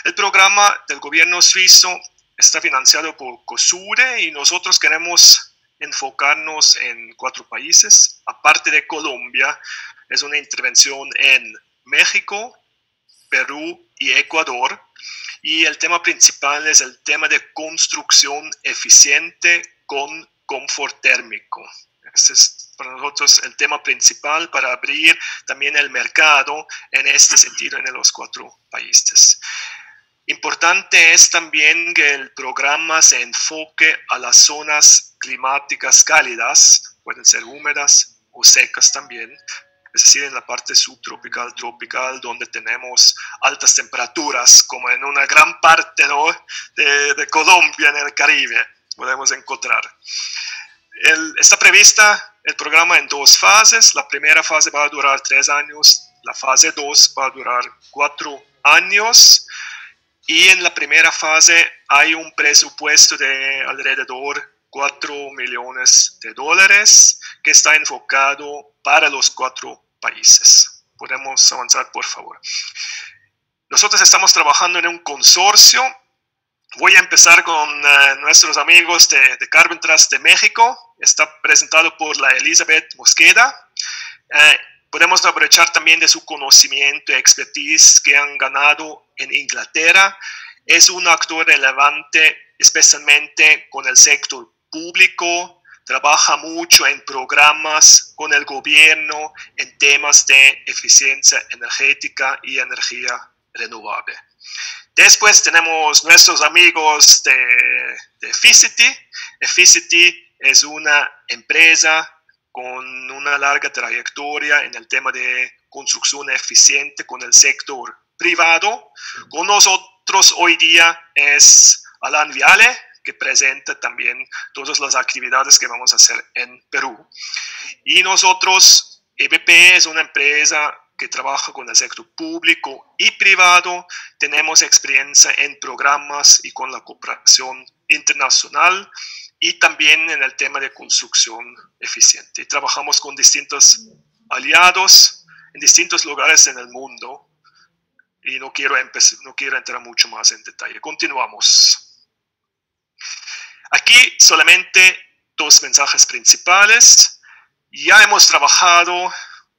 El programa del gobierno suizo está financiado por COSURE y nosotros queremos enfocarnos en 4 países. Aparte de Colombia, es una intervención en México, Perú y Ecuador. Y el tema principal es el tema de construcción eficiente con confort térmico. Ese es para nosotros el tema principal para abrir también el mercado en este sentido en los 4 países. Importante es también que el programa se enfoque a las zonas climáticas cálidas, pueden ser húmedas o secas también, es decir, en la parte subtropical, tropical, donde tenemos altas temperaturas, como en una gran parte, ¿no?, de Colombia, en el Caribe, podemos encontrar. Está prevista el programa en 2 fases. La primera fase va a durar 3 años, la fase 2 va a durar 4 años. Y en la primera fase hay un presupuesto de alrededor 4 millones de dólares que está enfocado para los 4 países. Podemos avanzar, por favor. Nosotros estamos trabajando en un consorcio. Voy a empezar con nuestros amigos de Carbon Trust de México. Está presentado por la Elizabeth Mosqueda. Podemos aprovechar también de su conocimiento y expertise que han ganado en Inglaterra. Es un actor relevante, especialmente con el sector público. Trabaja mucho en programas con el gobierno en temas de eficiencia energética y energía renovable. Después tenemos nuestros amigos de Efficity. Efficity es una empresa con una larga trayectoria en el tema de construcción eficiente con el sector privado. Con nosotros hoy día es Alan Viale, que presenta también todas las actividades que vamos a hacer en Perú. Y nosotros, EBP es una empresa que trabaja con el sector público y privado. Tenemos experiencia en programas y con la cooperación internacional y también en el tema de construcción eficiente. Trabajamos con distintos aliados en distintos lugares en el mundo y no quiero entrar mucho más en detalle. Continuamos. Aquí solamente 2 mensajes principales. Ya hemos trabajado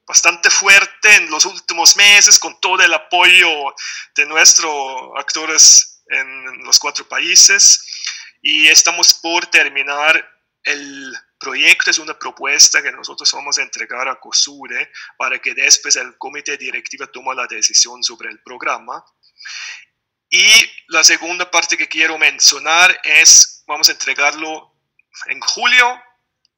bastante fuerte en los últimos meses con todo el apoyo de nuestros actores en los 4 países y estamos por terminar el proyecto. Es una propuesta que nosotros vamos a entregar a COSURE para que después el comité directivo tome la decisión sobre el programa. Y la segunda parte que quiero mencionar es, vamos a entregarlo en julio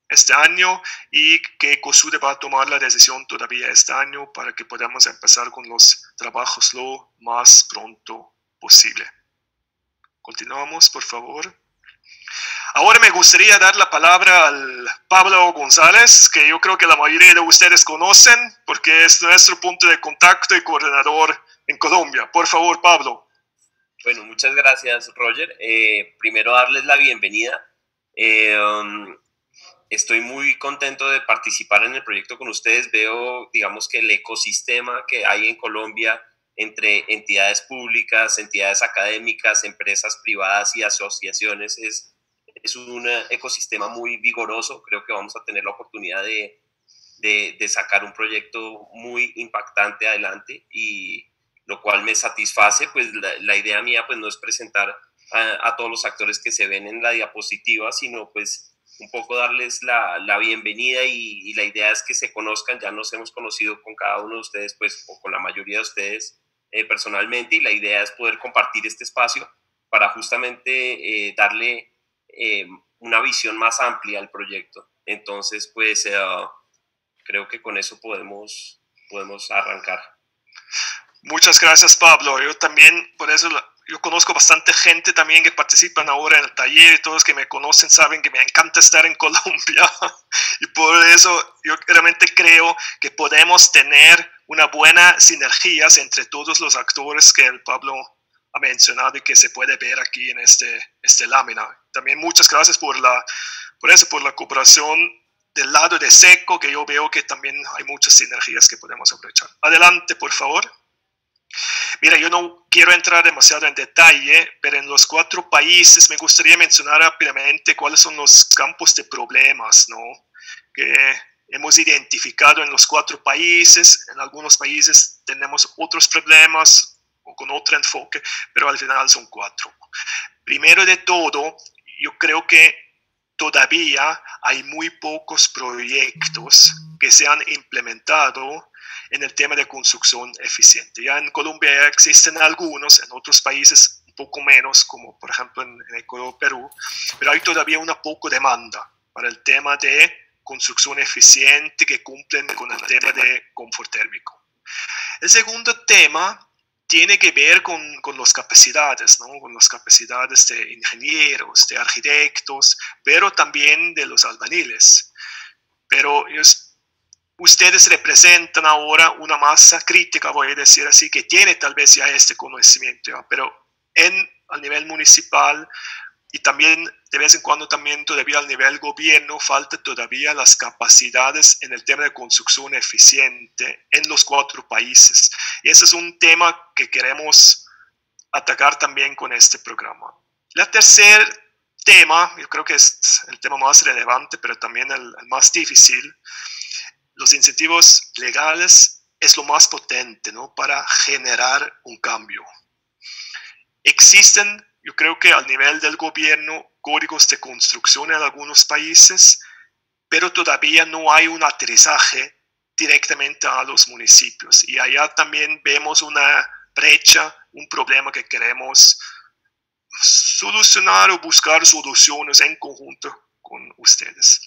este año y que COSURE va a tomar la decisión todavía este año para que podamos empezar con los trabajos lo más pronto posible. Continuamos, por favor. Ahora me gustaría dar la palabra al Pablo González, que yo creo que la mayoría de ustedes conocen porque es nuestro punto de contacto y coordinador en Colombia. Por favor, Pablo. Bueno, muchas gracias, Roger. Primero darles la bienvenida. Estoy muy contento de participar en el proyecto con ustedes. Veo, digamos, que el ecosistema que hay en Colombia entre entidades públicas, entidades académicas, empresas privadas y asociaciones es un ecosistema muy vigoroso. Creo que vamos a tener la oportunidad de sacar un proyecto muy impactante adelante, y lo cual me satisface. Pues la idea mía pues no es presentar a todos los actores que se ven en la diapositiva, sino pues un poco darles la bienvenida, y la idea es que se conozcan. Ya nos hemos conocido con cada uno de ustedes, pues, o con la mayoría de ustedes personalmente, y la idea es poder compartir este espacio para justamente darle una visión más amplia al proyecto. Entonces, pues, creo que con eso podemos arrancar. Muchas gracias, Pablo. Yo también, por eso, yo conozco bastante gente también que participan ahora en el taller, y todos que me conocen saben que me encanta estar en Colombia y por eso yo realmente creo que podemos tener una buena sinergia entre todos los actores que el Pablo ha mencionado y que se puede ver aquí en este lámina. También muchas gracias por la cooperación del lado de SECO, que yo veo que también hay muchas sinergias que podemos aprovechar. Adelante, por favor. Mira, yo no quiero entrar demasiado en detalle, pero en los 4 países me gustaría mencionar rápidamente cuáles son los campos de problemas, ¿no? Que hemos identificado en los 4 países. En algunos países tenemos otros problemas o con otro enfoque, pero al final son 4. Primero de todo, yo creo que todavía hay muy pocos proyectos que se han implementado en el tema de construcción eficiente. Ya en Colombia ya existen algunos, en otros países un poco menos, como por ejemplo en Ecuador, Perú, pero hay todavía una poca demanda para el tema de construcción eficiente que cumplen con el tema de confort térmico. El segundo tema tiene que ver con las capacidades, ¿no? Con las capacidades de ingenieros, de arquitectos, pero también de los albañiles. Pero ustedes representan ahora una masa crítica, voy a decir así, que tiene tal vez ya este conocimiento, ¿ya? Pero a nivel municipal y también de vez en cuando también todavía al nivel gobierno falta todavía las capacidades en el tema de construcción eficiente en los 4 países. Y ese es un tema que queremos atacar también con este programa. El tercer tema, yo creo que es el tema más relevante, pero también el más difícil. Los incentivos legales es lo más potente, ¿no? Para generar un cambio. Existen, yo creo que al nivel del gobierno, códigos de construcción en algunos países, pero todavía no hay un aterrizaje directamente a los municipios. Y allá también vemos una brecha, un problema que queremos solucionar o buscar soluciones en conjunto con ustedes.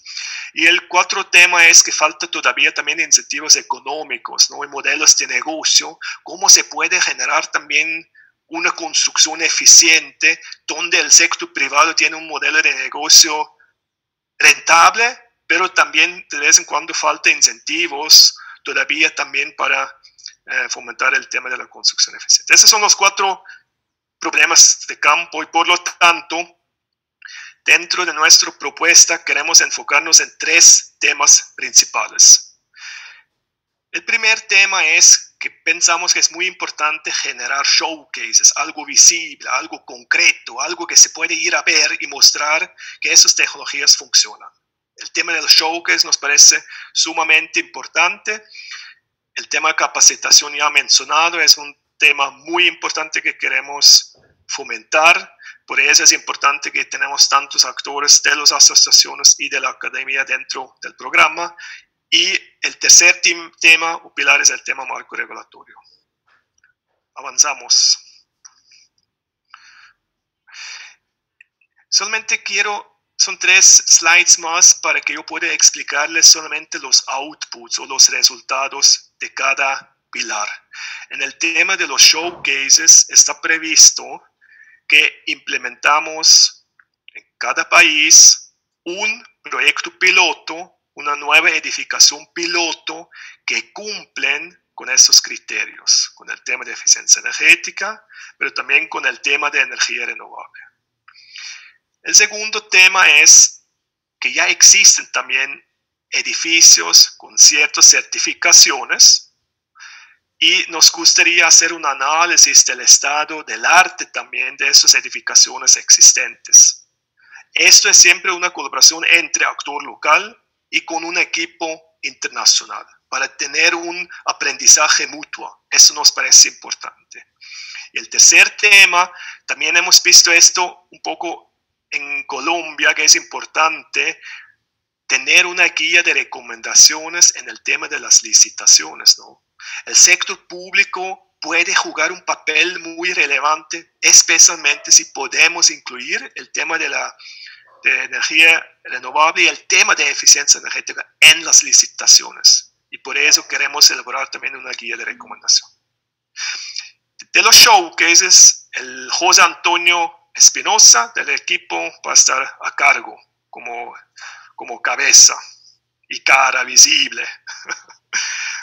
Y el 4 tema es que falta todavía también incentivos económicos, ¿no? Y modelos de negocio, cómo se puede generar también una construcción eficiente donde el sector privado tiene un modelo de negocio rentable, pero también de vez en cuando falta incentivos todavía también para fomentar el tema de la construcción eficiente. Esos son los 4 problemas de campo y por lo tanto, dentro de nuestra propuesta queremos enfocarnos en 3 temas principales. El primer tema es que pensamos que es muy importante generar showcases, algo visible, algo concreto, algo que se puede ir a ver y mostrar que esas tecnologías funcionan. El tema del showcase nos parece sumamente importante. El tema de capacitación ya mencionado es un tema muy importante que queremos fomentar. Por eso es importante que tenemos tantos actores de las asociaciones y de la academia dentro del programa. Y el tercer tema o pilar es el tema marco regulatorio. Avanzamos. Solamente son 3 slides más para que yo pueda explicarles solamente los outputs o los resultados de cada pilar. En el tema de los showcases está previsto que implementamos en cada país un proyecto piloto, una nueva edificación piloto que cumplen con esos criterios, con el tema de eficiencia energética, pero también con el tema de energía renovable. El segundo tema es que ya existen también edificios con ciertas certificaciones y nos gustaría hacer un análisis del estado del arte también de esas edificaciones existentes. Esto es siempre una colaboración entre actor local y con un equipo internacional para tener un aprendizaje mutuo. Eso nos parece importante. Y el tercer tema, también hemos visto esto un poco en Colombia, que es importante tener una guía de recomendaciones en el tema de las licitaciones, ¿no? El sector público puede jugar un papel muy relevante, especialmente si podemos incluir el tema de energía renovable y el tema de eficiencia energética en las licitaciones. Y por eso queremos elaborar también una guía de recomendación. De los showcases, el José Antonio Espinosa del equipo va a estar a cargo como cabeza y cara visible.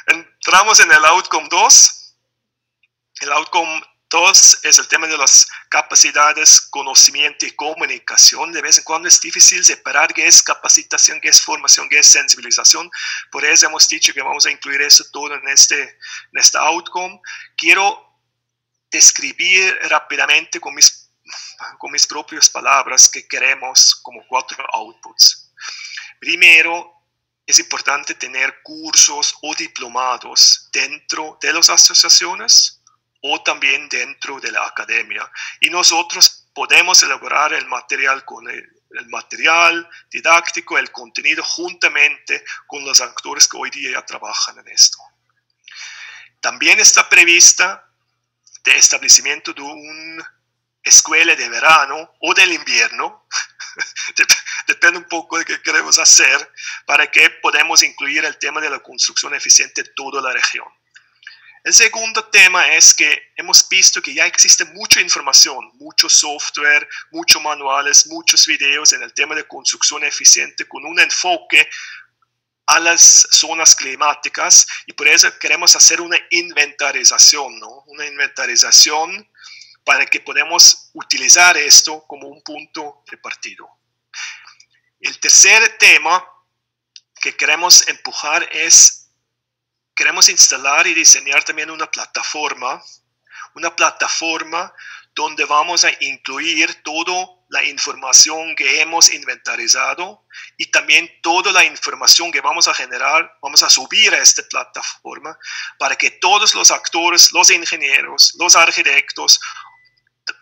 Entramos en el outcome 2. El outcome 2 es el tema de las capacidades, conocimiento y comunicación. De vez en cuando es difícil separar qué es capacitación, qué es formación, qué es sensibilización. Por eso hemos dicho que vamos a incluir eso todo en este outcome. Quiero describir rápidamente con mis propias palabras que queremos como 4 outputs. Primero, es importante tener cursos o diplomados dentro de las asociaciones o también dentro de la academia. Y nosotros podemos elaborar el material con el material didáctico, el contenido, juntamente con los actores que hoy día ya trabajan en esto. También está prevista el establecimiento de una escuela de verano o del invierno, depende un poco de qué queremos hacer, para que podamos incluir el tema de la construcción eficiente en toda la región. El segundo tema es que hemos visto que ya existe mucha información, mucho software, muchos manuales, muchos videos en el tema de construcción eficiente con un enfoque a las zonas climáticas, y por eso queremos hacer una inventarización, ¿no? Una inventarización para que podamos utilizar esto como un punto de partida. El tercer tema que queremos empujar es, queremos instalar y diseñar también una plataforma donde vamos a incluir toda la información que hemos inventarizado y también toda la información que vamos a generar, vamos a subir a esta plataforma para que todos los actores, los ingenieros, los arquitectos,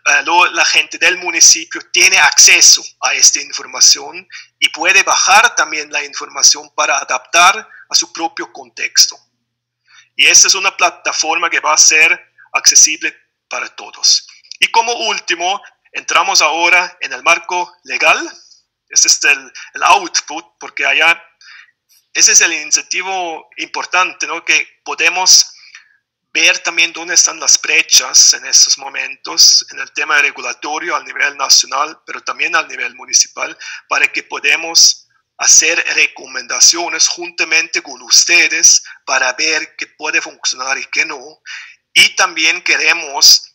la gente del municipio tiene acceso a esta información y puede bajar también la información para adaptar a su propio contexto. Y esta es una plataforma que va a ser accesible para todos. Y como último, entramos ahora en el marco legal. Ese es el output, porque allá ese es el incentivo importante, ¿no? Que podemos ver también dónde están las brechas en estos momentos en el tema regulatorio a nivel nacional, pero también a nivel municipal, para que podamos hacer recomendaciones juntamente con ustedes para ver qué puede funcionar y qué no. Y también queremos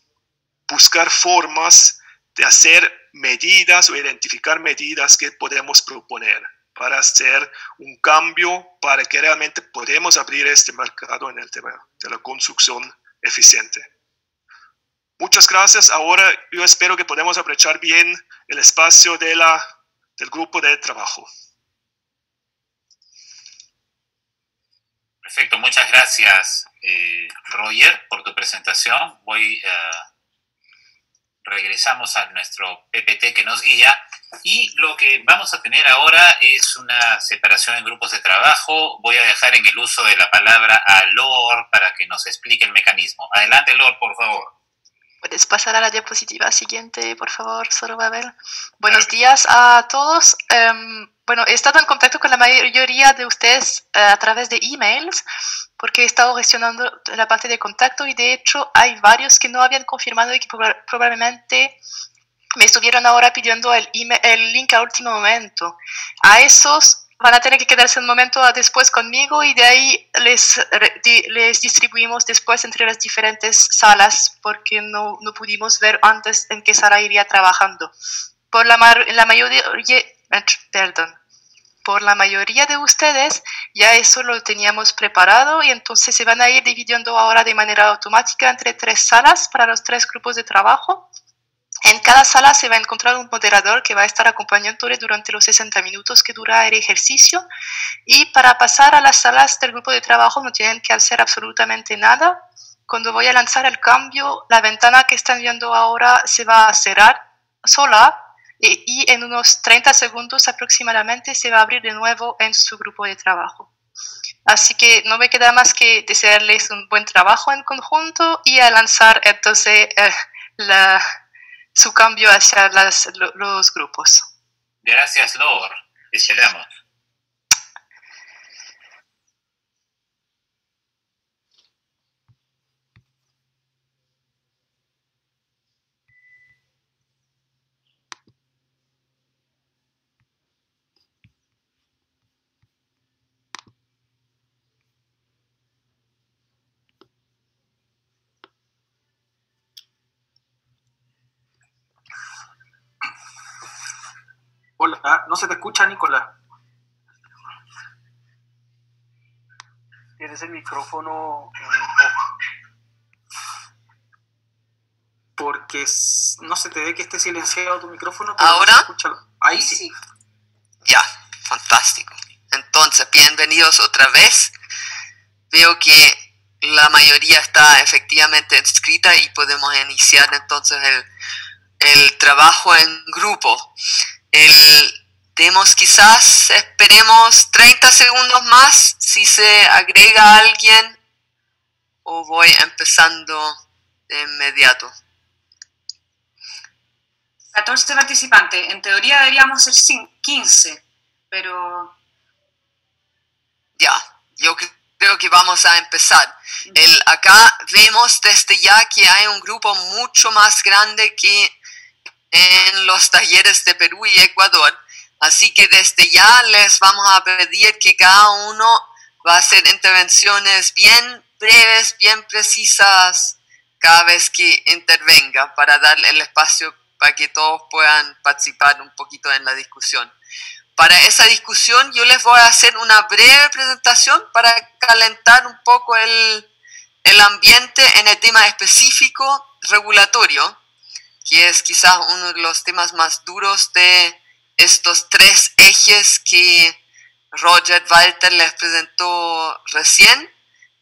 buscar formas de hacer medidas o identificar medidas que podemos proponer para hacer un cambio, para que realmente podamos abrir este mercado en el tema de la construcción eficiente. Muchas gracias. Ahora yo espero que podamos aprovechar bien el espacio del grupo de trabajo. Perfecto, muchas gracias, Roger, por tu presentación. Regresamos a nuestro PPT que nos guía, y lo que vamos a tener ahora es una separación en grupos de trabajo. Voy a dejar en el uso de la palabra a Lor para que nos explique el mecanismo. Adelante, Lor, por favor. ¿Puedes pasar a la diapositiva siguiente, por favor, Zorobabel? Buenos días a todos. Bueno, he estado en contacto con la mayoría de ustedes a través de emails, porque he estado gestionando la parte de contacto, y de hecho hay varios que no habían confirmado y que probablemente me estuvieron ahora pidiendo el link a último momento. A esos van a tener que quedarse un momento después conmigo, y de ahí les distribuimos después entre las diferentes salas, porque no pudimos ver antes en qué sala iría trabajando. Por la mayoría de ustedes ya eso lo teníamos preparado, y entonces se van a ir dividiendo ahora de manera automática entre 3 salas para los 3 grupos de trabajo. En cada sala se va a encontrar un moderador que va a estar acompañándole durante los 60 minutos que dura el ejercicio, y para pasar a las salas del grupo de trabajo no tienen que hacer absolutamente nada. Cuando voy a lanzar el cambio, la ventana que están viendo ahora se va a cerrar sola, y en unos 30 segundos aproximadamente se va a abrir de nuevo en su grupo de trabajo. Así que no me queda más que desearles un buen trabajo en conjunto y a lanzar entonces su cambio hacia los grupos. Gracias, Lor. Esperamos. Hola, no se te escucha, Nicolás. Tienes el micrófono off. que no se te ve que esté silenciado tu micrófono. Pero ¿ahora? No se escucha. Ahí sí. Ya, fantástico. Entonces, bienvenidos otra vez. Veo que la mayoría está efectivamente inscrita y podemos iniciar entonces el trabajo en grupo. Esperemos 30 segundos más si se agrega alguien, o voy empezando de inmediato. 14 participantes. En teoría deberíamos ser 15, pero... Ya, yo creo que vamos a empezar. Acá vemos desde ya que hay un grupo mucho más grande que en los talleres de Perú y Ecuador. Así que desde ya les vamos a pedir que cada uno va a hacer intervenciones bien breves, bien precisas cada vez que intervenga, para darle el espacio para que todos puedan participar un poquito en la discusión. Para esa discusión yo les voy a hacer una breve presentación para calentar un poco el ambiente en el tema específico regulatorio, que es quizás uno de los temas más duros de estos 3 ejes que Roger Walter les presentó recién.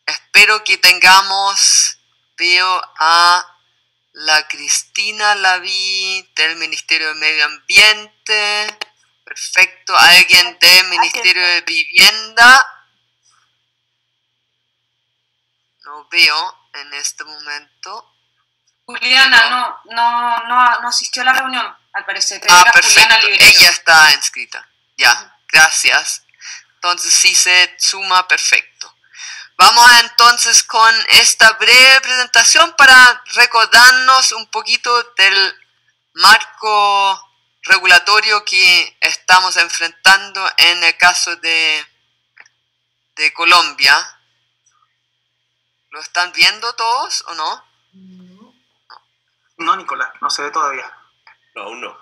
Espero que tengamos, veo a la Cristina, la vi, del Ministerio de Medio Ambiente. Perfecto. ¿Alguien del Ministerio de Vivienda? No veo en este momento. Juliana no asistió a la reunión, al parecer. Perfecto. Ella está inscrita. Ya, gracias. Entonces sí se suma, perfecto. Vamos entonces con esta breve presentación para recordarnos un poquito del marco regulatorio que estamos enfrentando en el caso de Colombia. ¿Lo están viendo todos o no? No, Nicolás, no se ve todavía. No, aún no.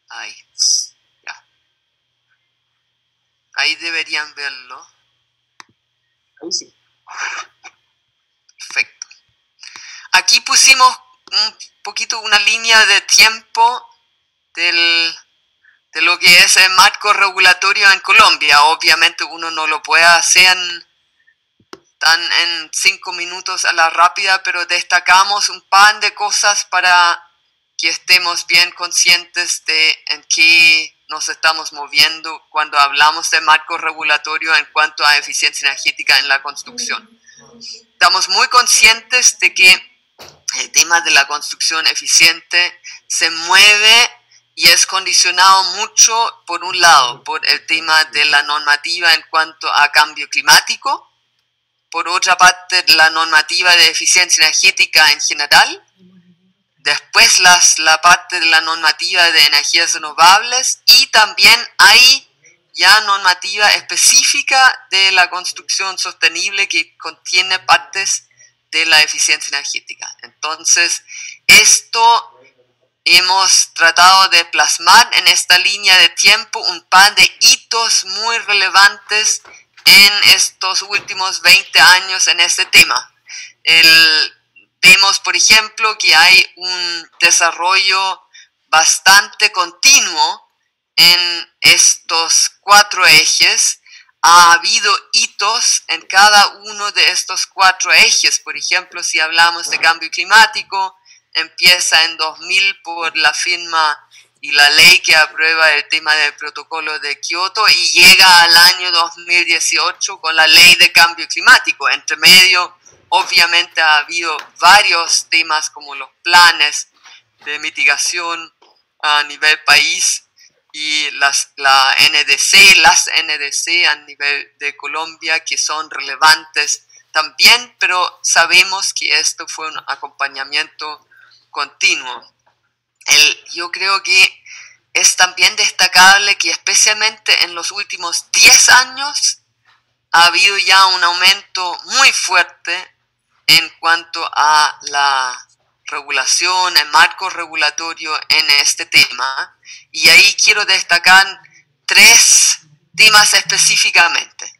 Ahí, ya. Ahí deberían verlo. Ahí sí. Perfecto. Aquí pusimos un poquito una línea de tiempo de lo que es el marco regulatorio en Colombia. Obviamente uno no lo puede hacer en 5 minutos a la rápida, pero destacamos un par de cosas para que estemos bien conscientes de en qué nos estamos moviendo cuando hablamos de marco regulatorio en cuanto a eficiencia energética en la construcción. Estamos muy conscientes de que el tema de la construcción eficiente se mueve y es condicionado mucho, por un lado, por el tema de la normativa en cuanto a cambio climático, por otra parte, la normativa de eficiencia energética en general, después la parte de la normativa de energías renovables, y también hay ya normativa específica de la construcción sostenible que contiene partes de la eficiencia energética. Entonces, esto hemos tratado de plasmar en esta línea de tiempo un par de hitos muy relevantes en estos últimos 20 años en este tema. Vemos, por ejemplo, que hay un desarrollo bastante continuo en estos 4 ejes. Ha habido hitos en cada uno de estos 4 ejes. Por ejemplo, si hablamos de cambio climático, empieza en 2000 por la firma y la ley que aprueba el tema del protocolo de Kioto, y llega al año 2018 con la ley de cambio climático. Entre medio, obviamente, ha habido varios temas como los planes de mitigación a nivel país y las NDC a nivel de Colombia, que son relevantes también, pero sabemos que esto fue un acompañamiento continuo. Yo creo que es también destacable que especialmente en los últimos 10 años ha habido ya un aumento muy fuerte en cuanto a la regulación, el marco regulatorio en este tema, y ahí quiero destacar 3 temas específicamente.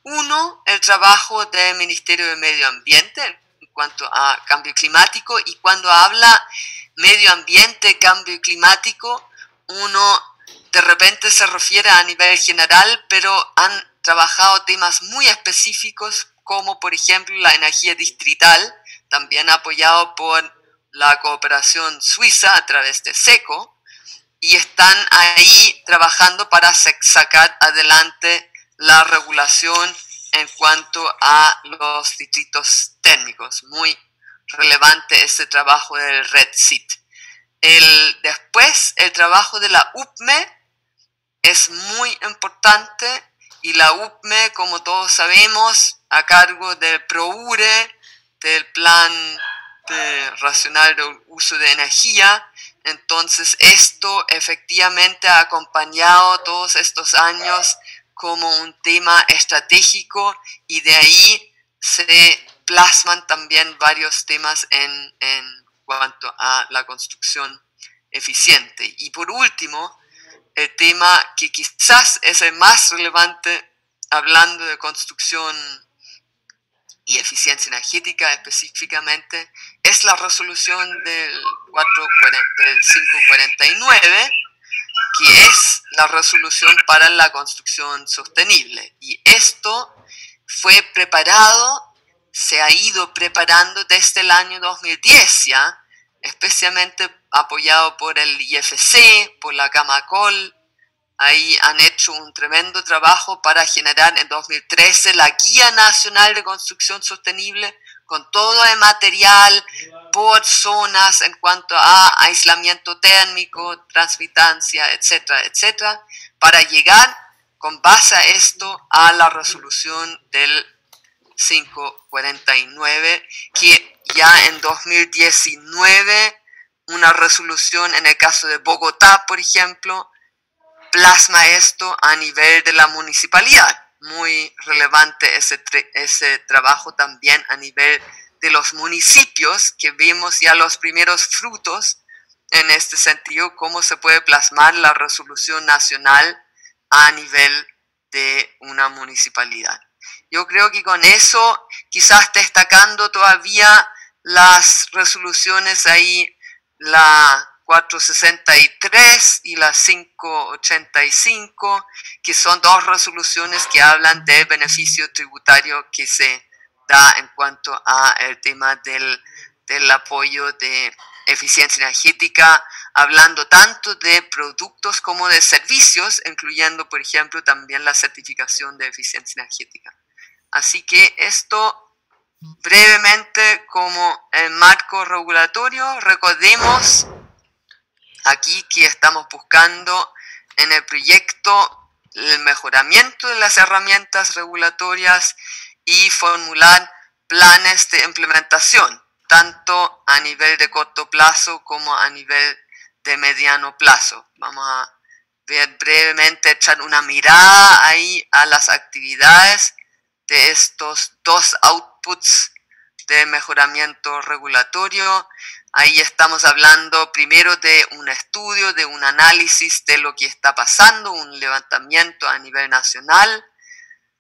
Uno, el trabajo del Ministerio de Medio Ambiente en cuanto a cambio climático, y cuando habla medio ambiente, cambio climático, uno de repente se refiere a nivel general, pero han trabajado temas muy específicos como por ejemplo la energía distrital, también apoyado por la cooperación suiza a través de SECO, y están ahí trabajando para sacar adelante la regulación en cuanto a los distritos térmicos. Muy relevante este trabajo del Red SIT. Después, el trabajo de la UPME es muy importante, y la UPME, como todos sabemos, a cargo del PROURE, del Plan de Racional de Uso de Energía. Entonces, esto efectivamente ha acompañado todos estos años como un tema estratégico, y de ahí se plasman también varios temas en cuanto a la construcción eficiente. Y por último, el tema que quizás es el más relevante hablando de construcción y eficiencia energética específicamente, es la resolución del 549, que es la resolución para la construcción sostenible. Y esto fue preparado, se ha ido preparando desde el año 2010 ya, especialmente apoyado por el IFC, por la Camacol. Ahí han hecho un tremendo trabajo para generar en 2013 la Guía Nacional de Construcción Sostenible, con todo el material por zonas en cuanto a aislamiento térmico, transmitancia, etcétera, etcétera, para llegar con base a esto a la resolución del 549, que ya en 2019 una resolución en el caso de Bogotá, por ejemplo, plasma esto a nivel de la municipalidad. Muy relevante ese trabajo también a nivel de los municipios, que vemos ya los primeros frutos en este sentido, cómo se puede plasmar la resolución nacional a nivel de una municipalidad. Yo creo que con eso, quizás destacando todavía las resoluciones ahí, la 463 y la 585, que son dos resoluciones que hablan del beneficio tributario que se da en cuanto a el tema del apoyo de eficiencia energética, hablando tanto de productos como de servicios, incluyendo, por ejemplo, también la certificación de eficiencia energética. Así que esto brevemente como el marco regulatorio. Recordemos aquí que estamos buscando en el proyecto el mejoramiento de las herramientas regulatorias y formular planes de implementación, tanto a nivel de corto plazo como a nivel de mediano plazo. Vamos a ver brevemente, echar una mirada ahí a las actividades de estos dos outputs de mejoramiento regulatorio. Ahí estamos hablando primero de un estudio, de un análisis de lo que está pasando, un levantamiento a nivel nacional,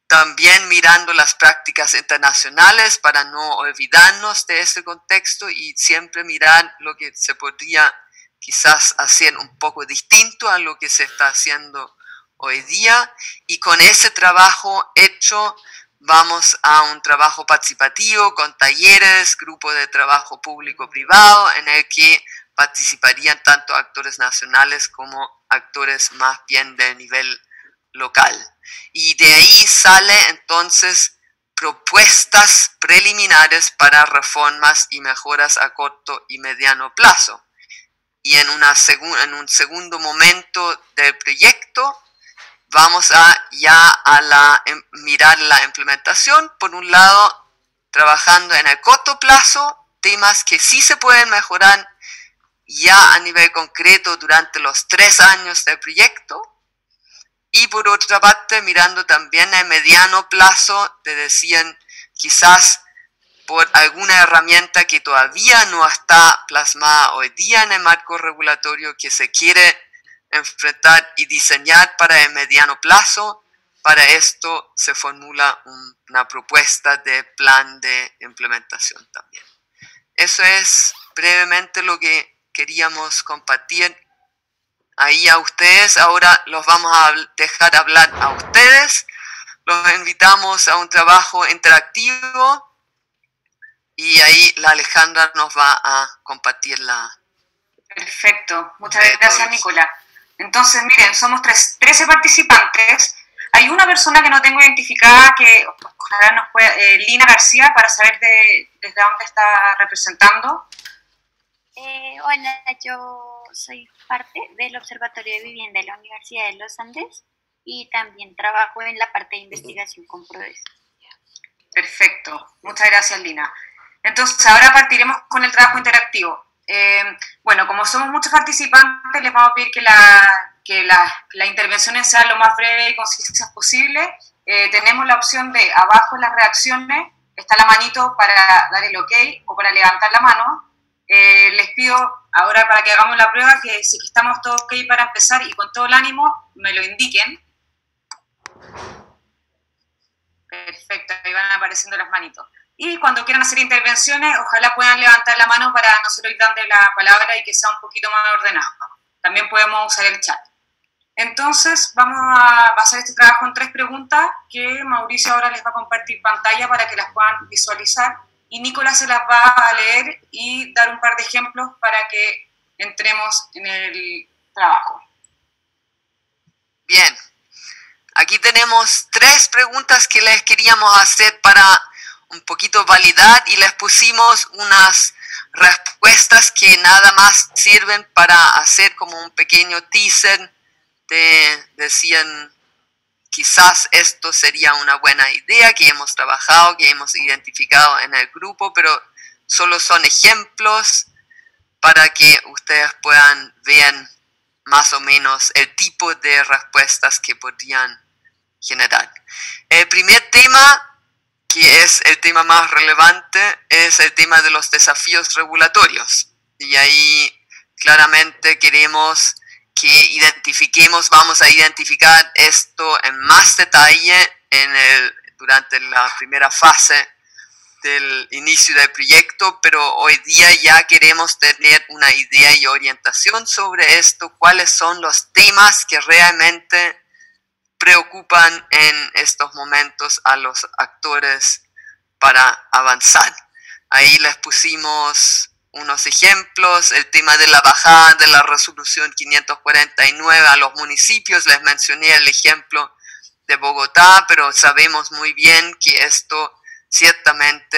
también mirando las prácticas internacionales para no olvidarnos de ese contexto y siempre mirar lo que se podría quizás hacer un poco distinto a lo que se está haciendo hoy día. Y con ese trabajo hecho vamos a un trabajo participativo con talleres, grupo de trabajo público-privado en el que participarían tanto actores nacionales como actores más bien del nivel local. Y de ahí sale entonces propuestas preliminares para reformas y mejoras a corto y mediano plazo. Y en un segundo momento del proyecto vamos a mirar la implementación. Por un lado, trabajando en el corto plazo, temas que sí se pueden mejorar ya a nivel concreto durante los 3 años del proyecto. Y por otra parte, mirando también el mediano plazo, te decían quizás por alguna herramienta que todavía no está plasmada hoy día en el marco regulatorio que se quiere enfrentar y diseñar para el mediano plazo, para esto se formula una propuesta de plan de implementación también. Eso es brevemente lo que queríamos compartir ahí a ustedes. Ahora los vamos a dejar hablar a ustedes. Los invitamos a un trabajo interactivo y ahí la Alejandra nos va a compartir la... Perfecto, muchas gracias, Nicolás. Entonces, miren, somos 13 participantes. Hay una persona que no tengo identificada, que ojalá nos pueda, Lina García, para saber desde dónde está representando. Hola, yo soy parte del Observatorio de Vivienda de la Universidad de los Andes y también trabajo en la parte de investigación con PRODES. Perfecto, muchas gracias, Lina. Entonces, ahora partiremos con el trabajo interactivo. Bueno, como somos muchos participantes, les vamos a pedir que las intervenciones sean lo más breves y concisas posible. Tenemos la opción de abajo en las reacciones, está la manito para dar el OK o para levantar la mano. Les pido ahora, para que hagamos la prueba, que si estamos todos OK para empezar y con todo el ánimo, me lo indiquen. Perfecto, ahí van apareciendo las manitos. Y cuando quieran hacer intervenciones, ojalá puedan levantar la mano para nosotros ir dando la palabra y que sea un poquito más ordenado. También podemos usar el chat. Entonces, vamos a basar este trabajo en 3 preguntas que Mauricio ahora les va a compartir pantalla para que las puedan visualizar. Y Nicolás se las va a leer y dar un par de ejemplos para que entremos en el trabajo. Bien, aquí tenemos 3 preguntas que les queríamos hacer para un poquito validar y les pusimos unas respuestas que nada más sirven para hacer como un pequeño teaser de decían quizás esto sería una buena idea que hemos trabajado, que hemos identificado en el grupo, pero solo son ejemplos para que ustedes puedan ver más o menos el tipo de respuestas que podrían generar. El primer tema, que es el tema más relevante, es el tema de los desafíos regulatorios. Y ahí claramente queremos que vamos a identificar esto en más detalle durante la primera fase del inicio del proyecto, pero hoy día ya queremos tener una idea y orientación sobre esto, cuáles son los temas que realmente preocupan en estos momentos a los actores para avanzar. Ahí les pusimos unos ejemplos, el tema de la bajada de la resolución 549 a los municipios, les mencioné el ejemplo de Bogotá, pero sabemos muy bien que esto ciertamente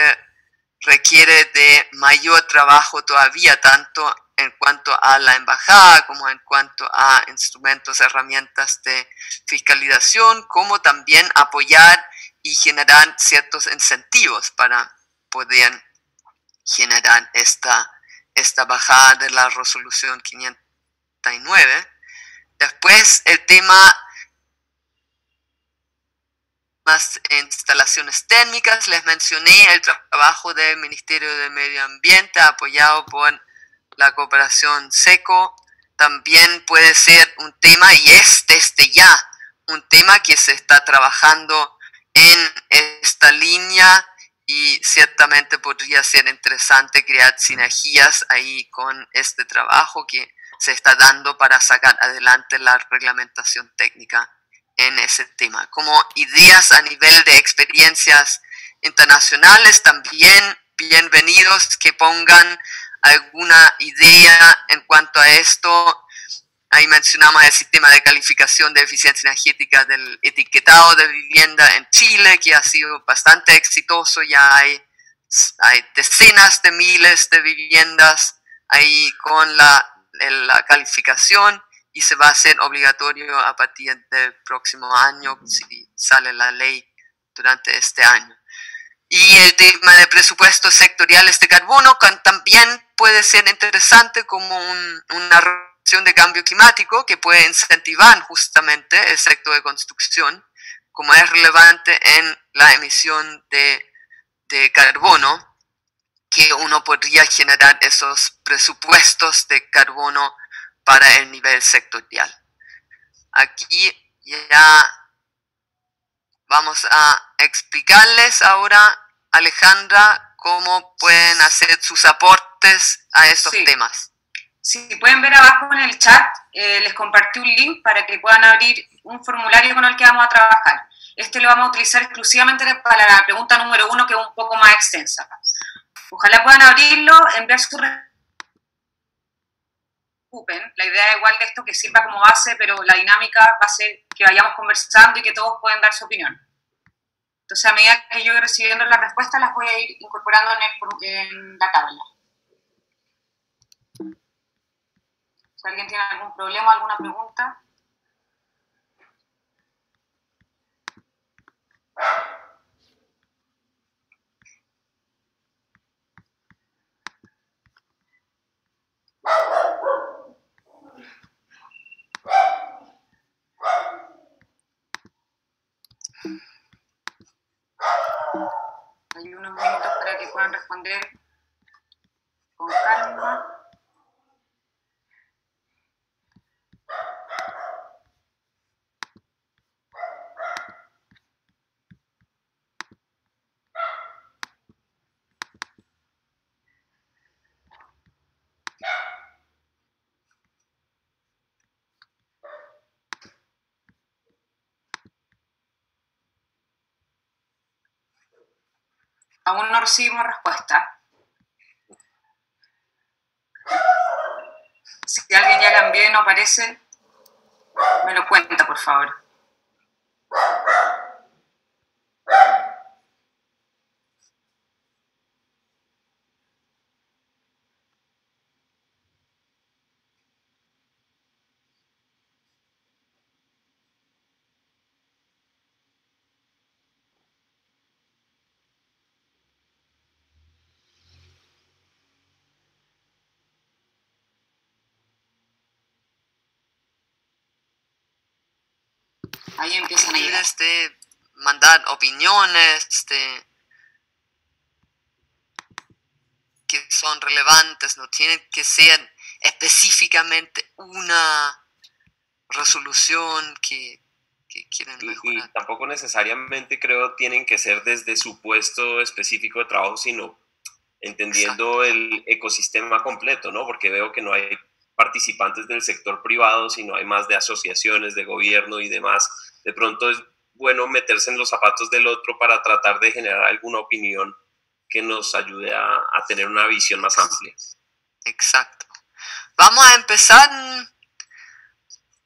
requiere de mayor trabajo todavía, tanto en cuanto a la embajada como en cuanto a instrumentos, herramientas de fiscalización, como también apoyar y generar ciertos incentivos para poder generar esta bajada de la resolución 549. Después el tema más instalaciones térmicas, les mencioné el trabajo del Ministerio de Medio Ambiente apoyado por la cooperación SECO. También puede ser un tema, y es desde ya un tema que se está trabajando en esta línea, y ciertamente podría ser interesante crear sinergias ahí con este trabajo que se está dando para sacar adelante la reglamentación técnica en ese tema. Como ideas a nivel de experiencias internacionales, también bienvenidos que pongan alguna idea en cuanto a esto. Ahí mencionamos el sistema de calificación de eficiencia energética del etiquetado de vivienda en Chile, que ha sido bastante exitoso. Ya hay decenas de miles de viviendas ahí con la calificación, y se va a hacer obligatorio a partir del próximo año, si sale la ley durante este año. Y el tema de presupuestos sectoriales de carbono también puede ser interesante como una reacción de cambio climático que puede incentivar justamente el sector de construcción, como es relevante en la emisión de carbono, que uno podría generar esos presupuestos de carbono para el nivel sectorial. Aquí ya Vamos a explicarles ahora, Alejandra, cómo pueden hacer sus aportes a estos temas. Si pueden ver abajo en el chat, les compartí un link para que puedan abrir un formulario con el que vamos a trabajar. Este lo vamos a utilizar exclusivamente para la pregunta número 1, que es un poco más extensa. Ojalá puedan abrirlo, enviar su la idea igual de esto que sirva como base, pero la dinámica va a ser que vayamos conversando y que todos puedan dar su opinión. Entonces, a medida que yo voy recibiendo las respuestas, las voy a ir incorporando en la tabla. Si alguien tiene algún problema, alguna pregunta. Hay unos minutos para que puedan responder con calma. Aún no recibimos respuesta. Si alguien ya la envió y no aparece, me lo cuenta, por favor. Ahí empiezan a llegar. Mandar opiniones que son relevantes, no tienen que ser específicamente una resolución que quieren mejorar. Y tampoco necesariamente creo tienen que ser desde su puesto específico de trabajo, sino entendiendo el ecosistema completo, ¿no? Porque veo que no hay participantes del sector privado, sino hay más de asociaciones, de gobierno y demás. De pronto es bueno meterse en los zapatos del otro para tratar de generar alguna opinión que nos ayude a tener una visión más amplia. Exacto. Vamos a empezar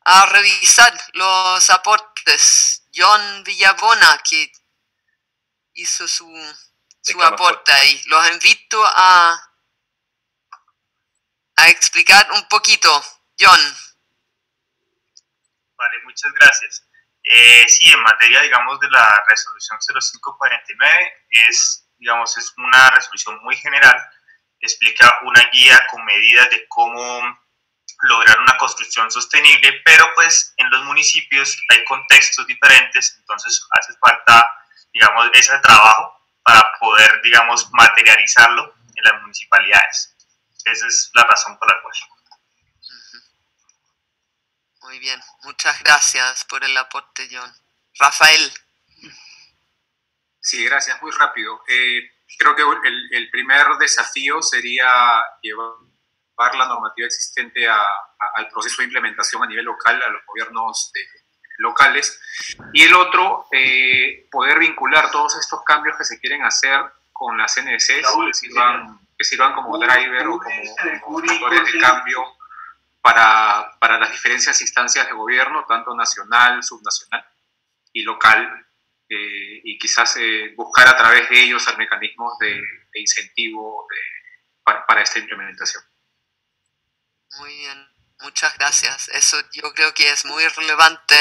a revisar los aportes. John Villabona, que hizo su aporte ahí. Los invito a explicar un poquito. John. Vale, muchas gracias. Sí, en materia, digamos, de la resolución 0549, es una resolución muy general, explica una guía con medidas de cómo lograr una construcción sostenible, pero pues en los municipios hay contextos diferentes, entonces hace falta, digamos, ese trabajo para poder, digamos, materializarlo en las municipalidades. Esa es la razón por la cual. Muy bien, muchas gracias por el aporte, John. Rafael. Sí, gracias, muy rápido. Creo que el primer desafío sería llevar la normativa existente al proceso de implementación a nivel local, a los gobiernos locales, y el otro, poder vincular todos estos cambios que se quieren hacer con las CNCs, que sirvan como driver o como motores de cambio para las diferentes instancias de gobierno, tanto nacional, subnacional y local, y quizás buscar a través de ellos mecanismos de incentivo para esta implementación. Muy bien, muchas gracias. Eso yo creo que es muy relevante,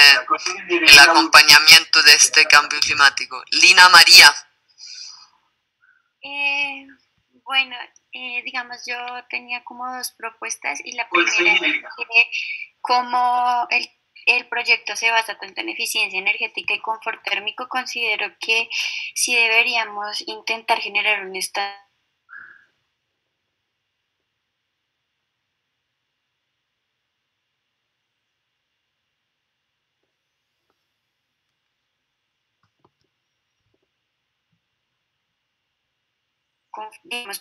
el acompañamiento de este cambio climático. Lina María. Bueno, digamos, yo tenía como dos propuestas y la primera es que como el proyecto se basa tanto en eficiencia energética y confort térmico, considero que sí deberíamos intentar generar un estado digamos,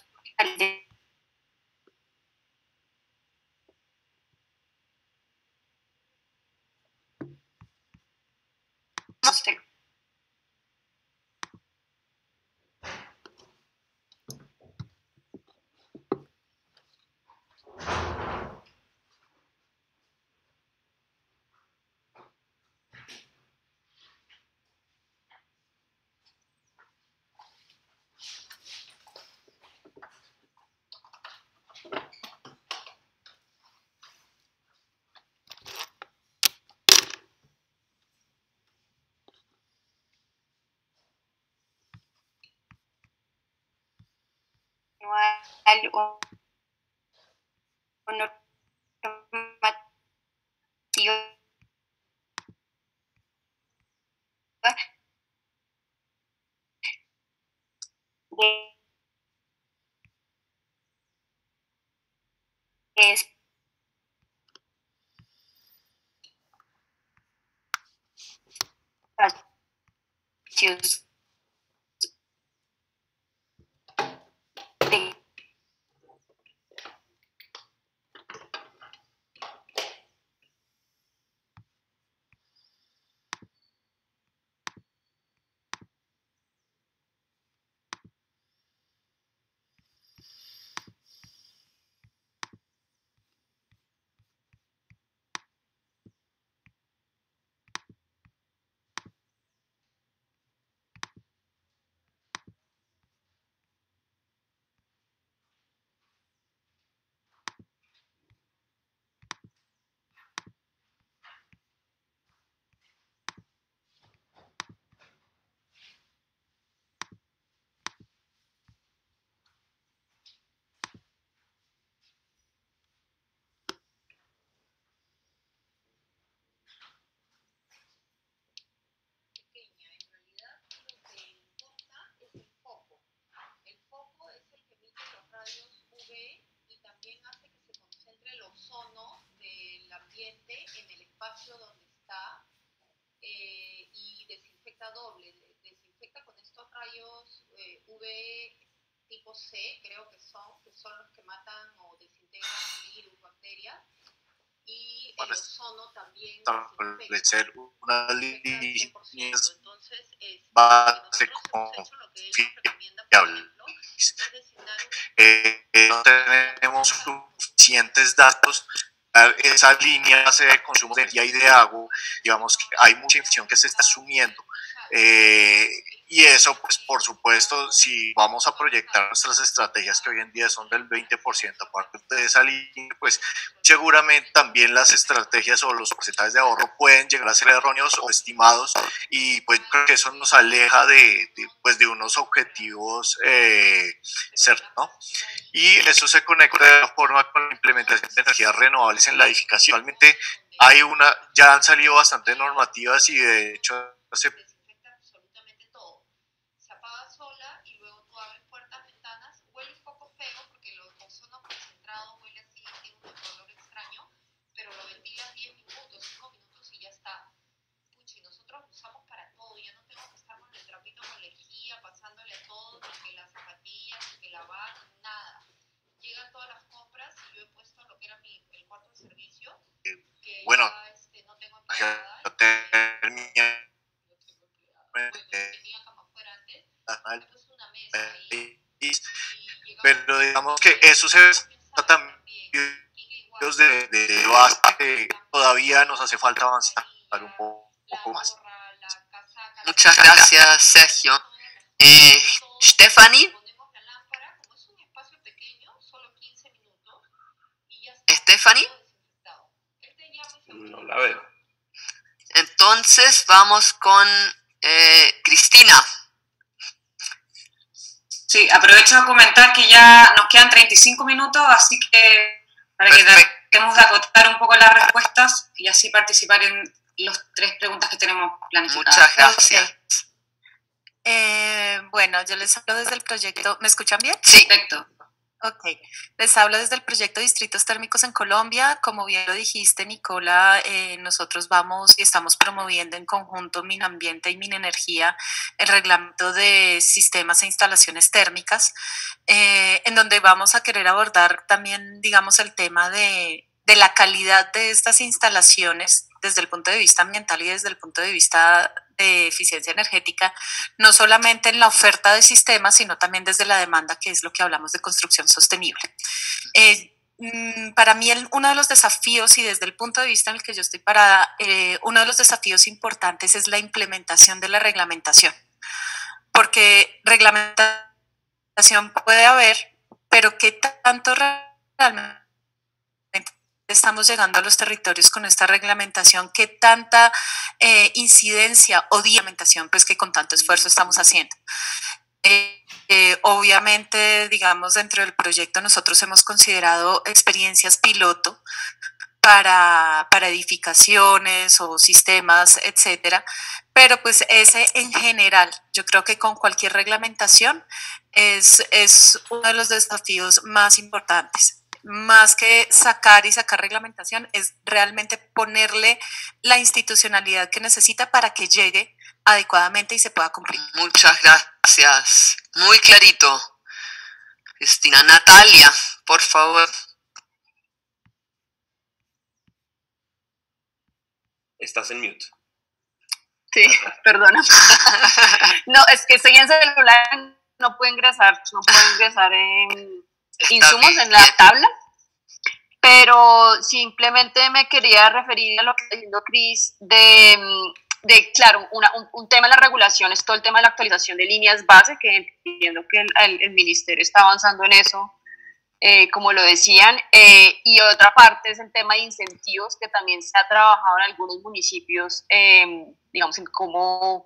o normativa de espacios de en el espacio donde está y desinfecta doble, desinfecta con estos rayos UV tipo C, creo que son los que matan o desintegran virus, bacterias, y el ozono también establecer unas líneas entonces, base confiables. No tenemos suficientes datos esa línea base de consumo de energía y de agua, digamos que hay mucha información que se está asumiendo y eso pues por supuesto si vamos a proyectar nuestras estrategias que hoy en día son del 20% aparte de esa línea, pues seguramente también las estrategias o los porcentajes de ahorro pueden llegar a ser erróneos o estimados y pues creo que eso nos aleja de unos objetivos certos, ¿no? Y eso se conecta de alguna forma con la implementación de energías renovables en la edificación. Actualmente ya han salido bastante normativas y de hecho se desinfecta absolutamente todo. Se apaga sola y luego tú abres puertas, ventanas, huele un poco feo porque el ozono concentrado huele así, tiene un olor extraño, pero lo ventilas 10 minutos, 5 minutos y ya está. Puchi, nosotros lo usamos para todo, ya no tengo que estar con el trapito con lejía, pasándole a todo, ni que las zapatillas, ni que lavar, nada. Llegan todas las compras y yo he puesto lo que era el cuarto de servicio, que bueno, ya no tengo empleada. Tenía cama afuera antes, he puesto una mesa ahí, pero digamos que eso se ve también de base, todavía nos hace falta avanzar un poco más. Muchas gracias, Sergio. Stephanie. Stephanie. No la veo. Entonces vamos con Cristina. Sí, aprovecho a comentar que ya nos quedan 35 minutos, así que para que tratemos de acotar un poco las respuestas y así participar en las 3 preguntas que tenemos planificadas. Muchas gracias. Bueno, yo les hablo desde el proyecto. ¿Me escuchan bien? Sí. Perfecto. Ok, les hablo desde el proyecto Distritos Térmicos en Colombia. Como bien lo dijiste, Nicola, nosotros vamos y estamos promoviendo en conjunto Minambiente y Minenergía el reglamento de sistemas e instalaciones térmicas, en donde vamos a querer abordar también, digamos, el tema de la calidad de estas instalaciones desde el punto de vista ambiental y desde el punto de vista de eficiencia energética, no solamente en la oferta de sistemas, sino también desde la demanda, que es lo que hablamos de construcción sostenible. Para mí uno de los desafíos, y desde el punto de vista en el que yo estoy parada, uno de los desafíos importantes es la implementación de la reglamentación, porque reglamentación puede haber, pero ¿qué tanto realmente estamos llegando a los territorios con esta reglamentación? ¿Qué tanta incidencia o reglamentación, pues, que con tanto esfuerzo estamos haciendo? Obviamente, digamos, dentro del proyecto nosotros hemos considerado experiencias piloto para edificaciones o sistemas, etcétera, pero pues ese en general, yo creo que con cualquier reglamentación es uno de los desafíos más importantes. Más que sacar reglamentación, es realmente ponerle la institucionalidad que necesita para que llegue adecuadamente y se pueda cumplir. Muchas gracias. Muy clarito. Cristina. Natalia, por favor. Estás en mute. Sí, perdona. No, es que estoy en celular, no puedo ingresar en insumos en la tabla, pero simplemente me quería referir a lo que está diciendo Cris claro, un tema de la regulación es todo el tema de la actualización de líneas base, que entiendo que el ministerio está avanzando en eso, como lo decían, y otra parte es el tema de incentivos, que también se ha trabajado en algunos municipios, digamos, en cómo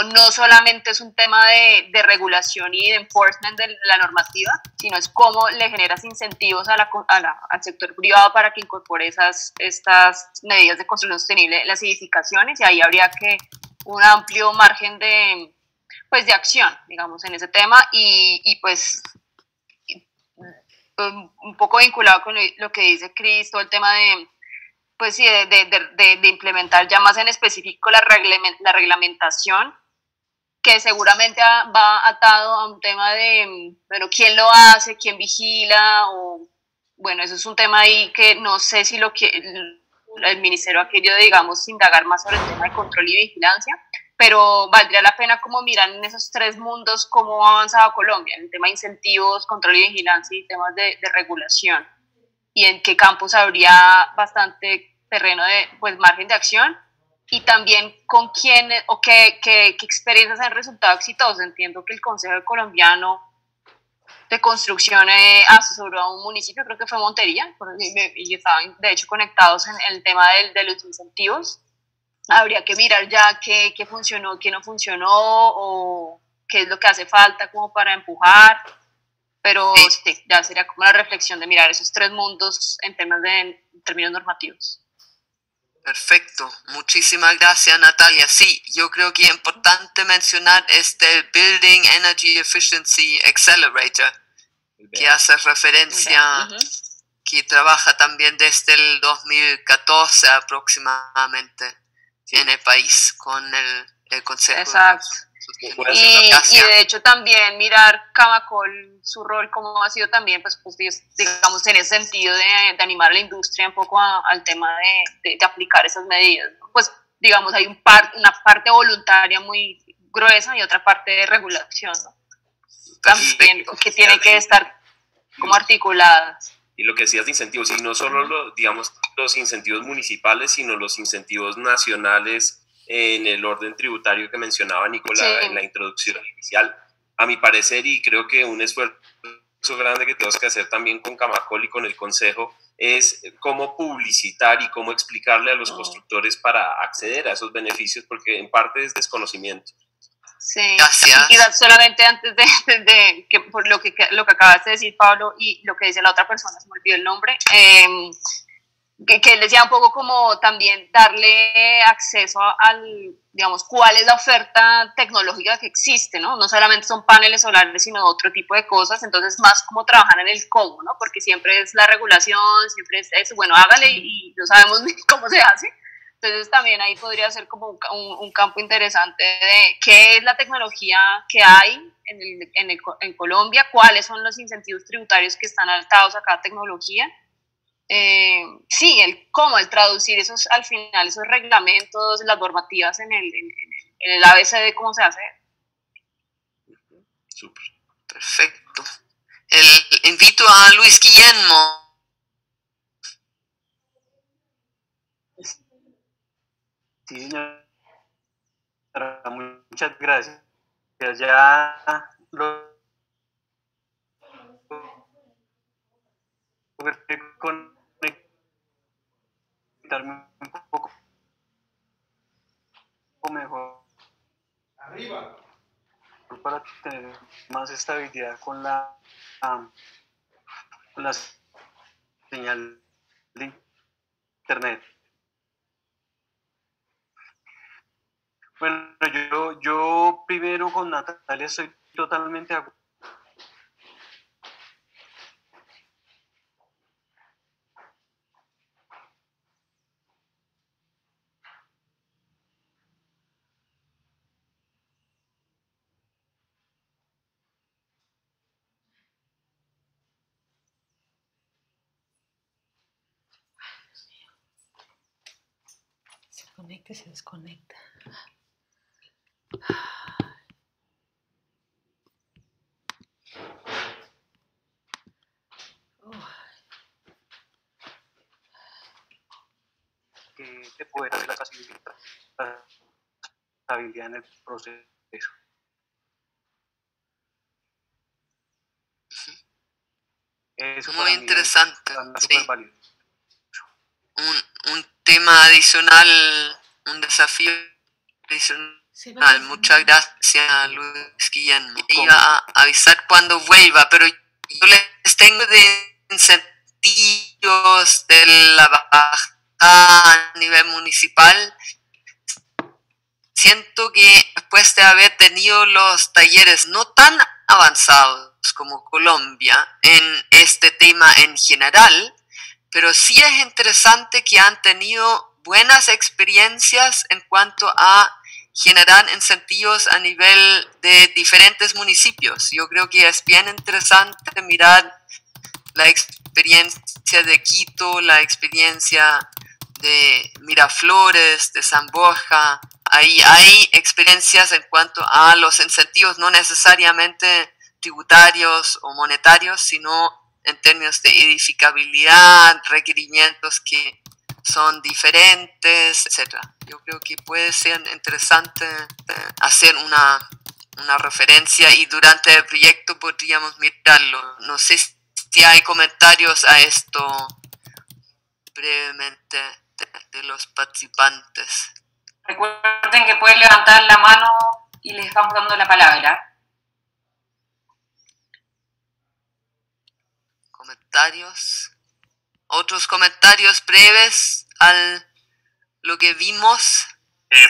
no solamente es un tema de regulación y de enforcement de la normativa, sino es cómo le generas incentivos al sector privado para que incorpore estas medidas de construcción sostenible en las edificaciones, y ahí habría que un amplio margen de acción, digamos, en ese tema, y pues un poco vinculado con lo que dice Cris, todo el tema de implementar ya más en específico la reglamentación, que seguramente va atado a un tema de, bueno, quién lo hace, quién vigila, o bueno, eso es un tema ahí que no sé si el ministerio ha querido, digamos, indagar más sobre el tema de control y vigilancia, pero valdría la pena como mirar en esos tres mundos cómo ha avanzado Colombia, en el tema de incentivos, control y vigilancia y temas de regulación, y en qué campos habría bastante terreno de margen de acción, y también con quién o qué experiencias han resultado exitosas. Entiendo que el Consejo Colombiano de Construcción asesoró a un municipio, creo que fue Montería, y estaban de hecho conectados en el tema de los incentivos. Habría que mirar ya qué funcionó, qué no funcionó, o qué es lo que hace falta como para empujar, pero sí, ya sería como la reflexión de mirar esos tres mundos en términos normativos. Perfecto, muchísimas gracias, Natalia. Sí, yo creo que es importante mencionar el Building Energy Efficiency Accelerator, que hace referencia, que trabaja también desde el 2014 aproximadamente en el país con el Consejo. Exacto. Y de hecho también mirar Camacol, su rol, cómo ha sido también, pues digamos, en ese sentido de animar a la industria un poco al tema de aplicar esas medidas, ¿no? Pues digamos, hay una parte voluntaria muy gruesa y otra parte de regulación, ¿no? También que tienen que estar como articuladas. Y lo que decías de incentivos, y no solo digamos, los incentivos municipales, sino los incentivos nacionales en el orden tributario que mencionaba Nicola en la introducción inicial. A mi parecer, y creo que un esfuerzo grande que tenemos que hacer también con Camacol y con el Consejo, es cómo publicitar y cómo explicarle a los constructores para acceder a esos beneficios, porque en parte es desconocimiento. Sí, gracias. Quizás solamente antes de que por lo que acabas de decir, Pablo, y lo que dice la otra persona, se me olvidó el nombre, que él decía un poco como también darle acceso al, digamos, cuál es la oferta tecnológica que existe, ¿no? No solamente son paneles solares, sino otro tipo de cosas, entonces más como trabajar en el cómo, ¿no? Porque siempre es la regulación, siempre es eso, bueno, hágale y no sabemos ni cómo se hace. Entonces también ahí podría ser como un campo interesante de qué es la tecnología que hay en Colombia, cuáles son los incentivos tributarios que están atados a cada tecnología. Sí, el cómo, el traducir esos, al final, esos reglamentos, las normativas en el ABC de cómo se hace. Súper. Perfecto. Invito a Luis Guillermo. Sí, señora, muchas gracias. Ya logré conectarme un poco mejor. Arriba. Para tener más estabilidad con la señal de internet. Bueno, yo primero con Natalia estoy totalmente de acuerdo. Se conecta y se desconecta. Que te puede dar la estabilidad en el proceso. Eso muy interesante. Sí. Un tema adicional, un desafío adicional. Muchas gracias, Luis Guillermo. Iba a avisar cuando vuelva, pero yo les tengo de incentivos de la baja a nivel municipal. Siento que después de haber tenido los talleres no tan avanzados como Colombia en este tema en general, pero sí es interesante que han tenido buenas experiencias en cuanto a generar incentivos a nivel de diferentes municipios. Yo creo que es bien interesante mirar la experiencia de Quito, la experiencia de Miraflores, de San Borja. Ahí hay experiencias en cuanto a los incentivos, no necesariamente tributarios o monetarios, sino en términos de edificabilidad, requerimientos que son diferentes, etc. Yo creo que puede ser interesante hacer una referencia y durante el proyecto podríamos mirarlo. No sé si hay comentarios a esto brevemente de los participantes. Recuerden que pueden levantar la mano y les vamos dando la palabra. Comentarios. ¿Otros comentarios breves a lo que vimos?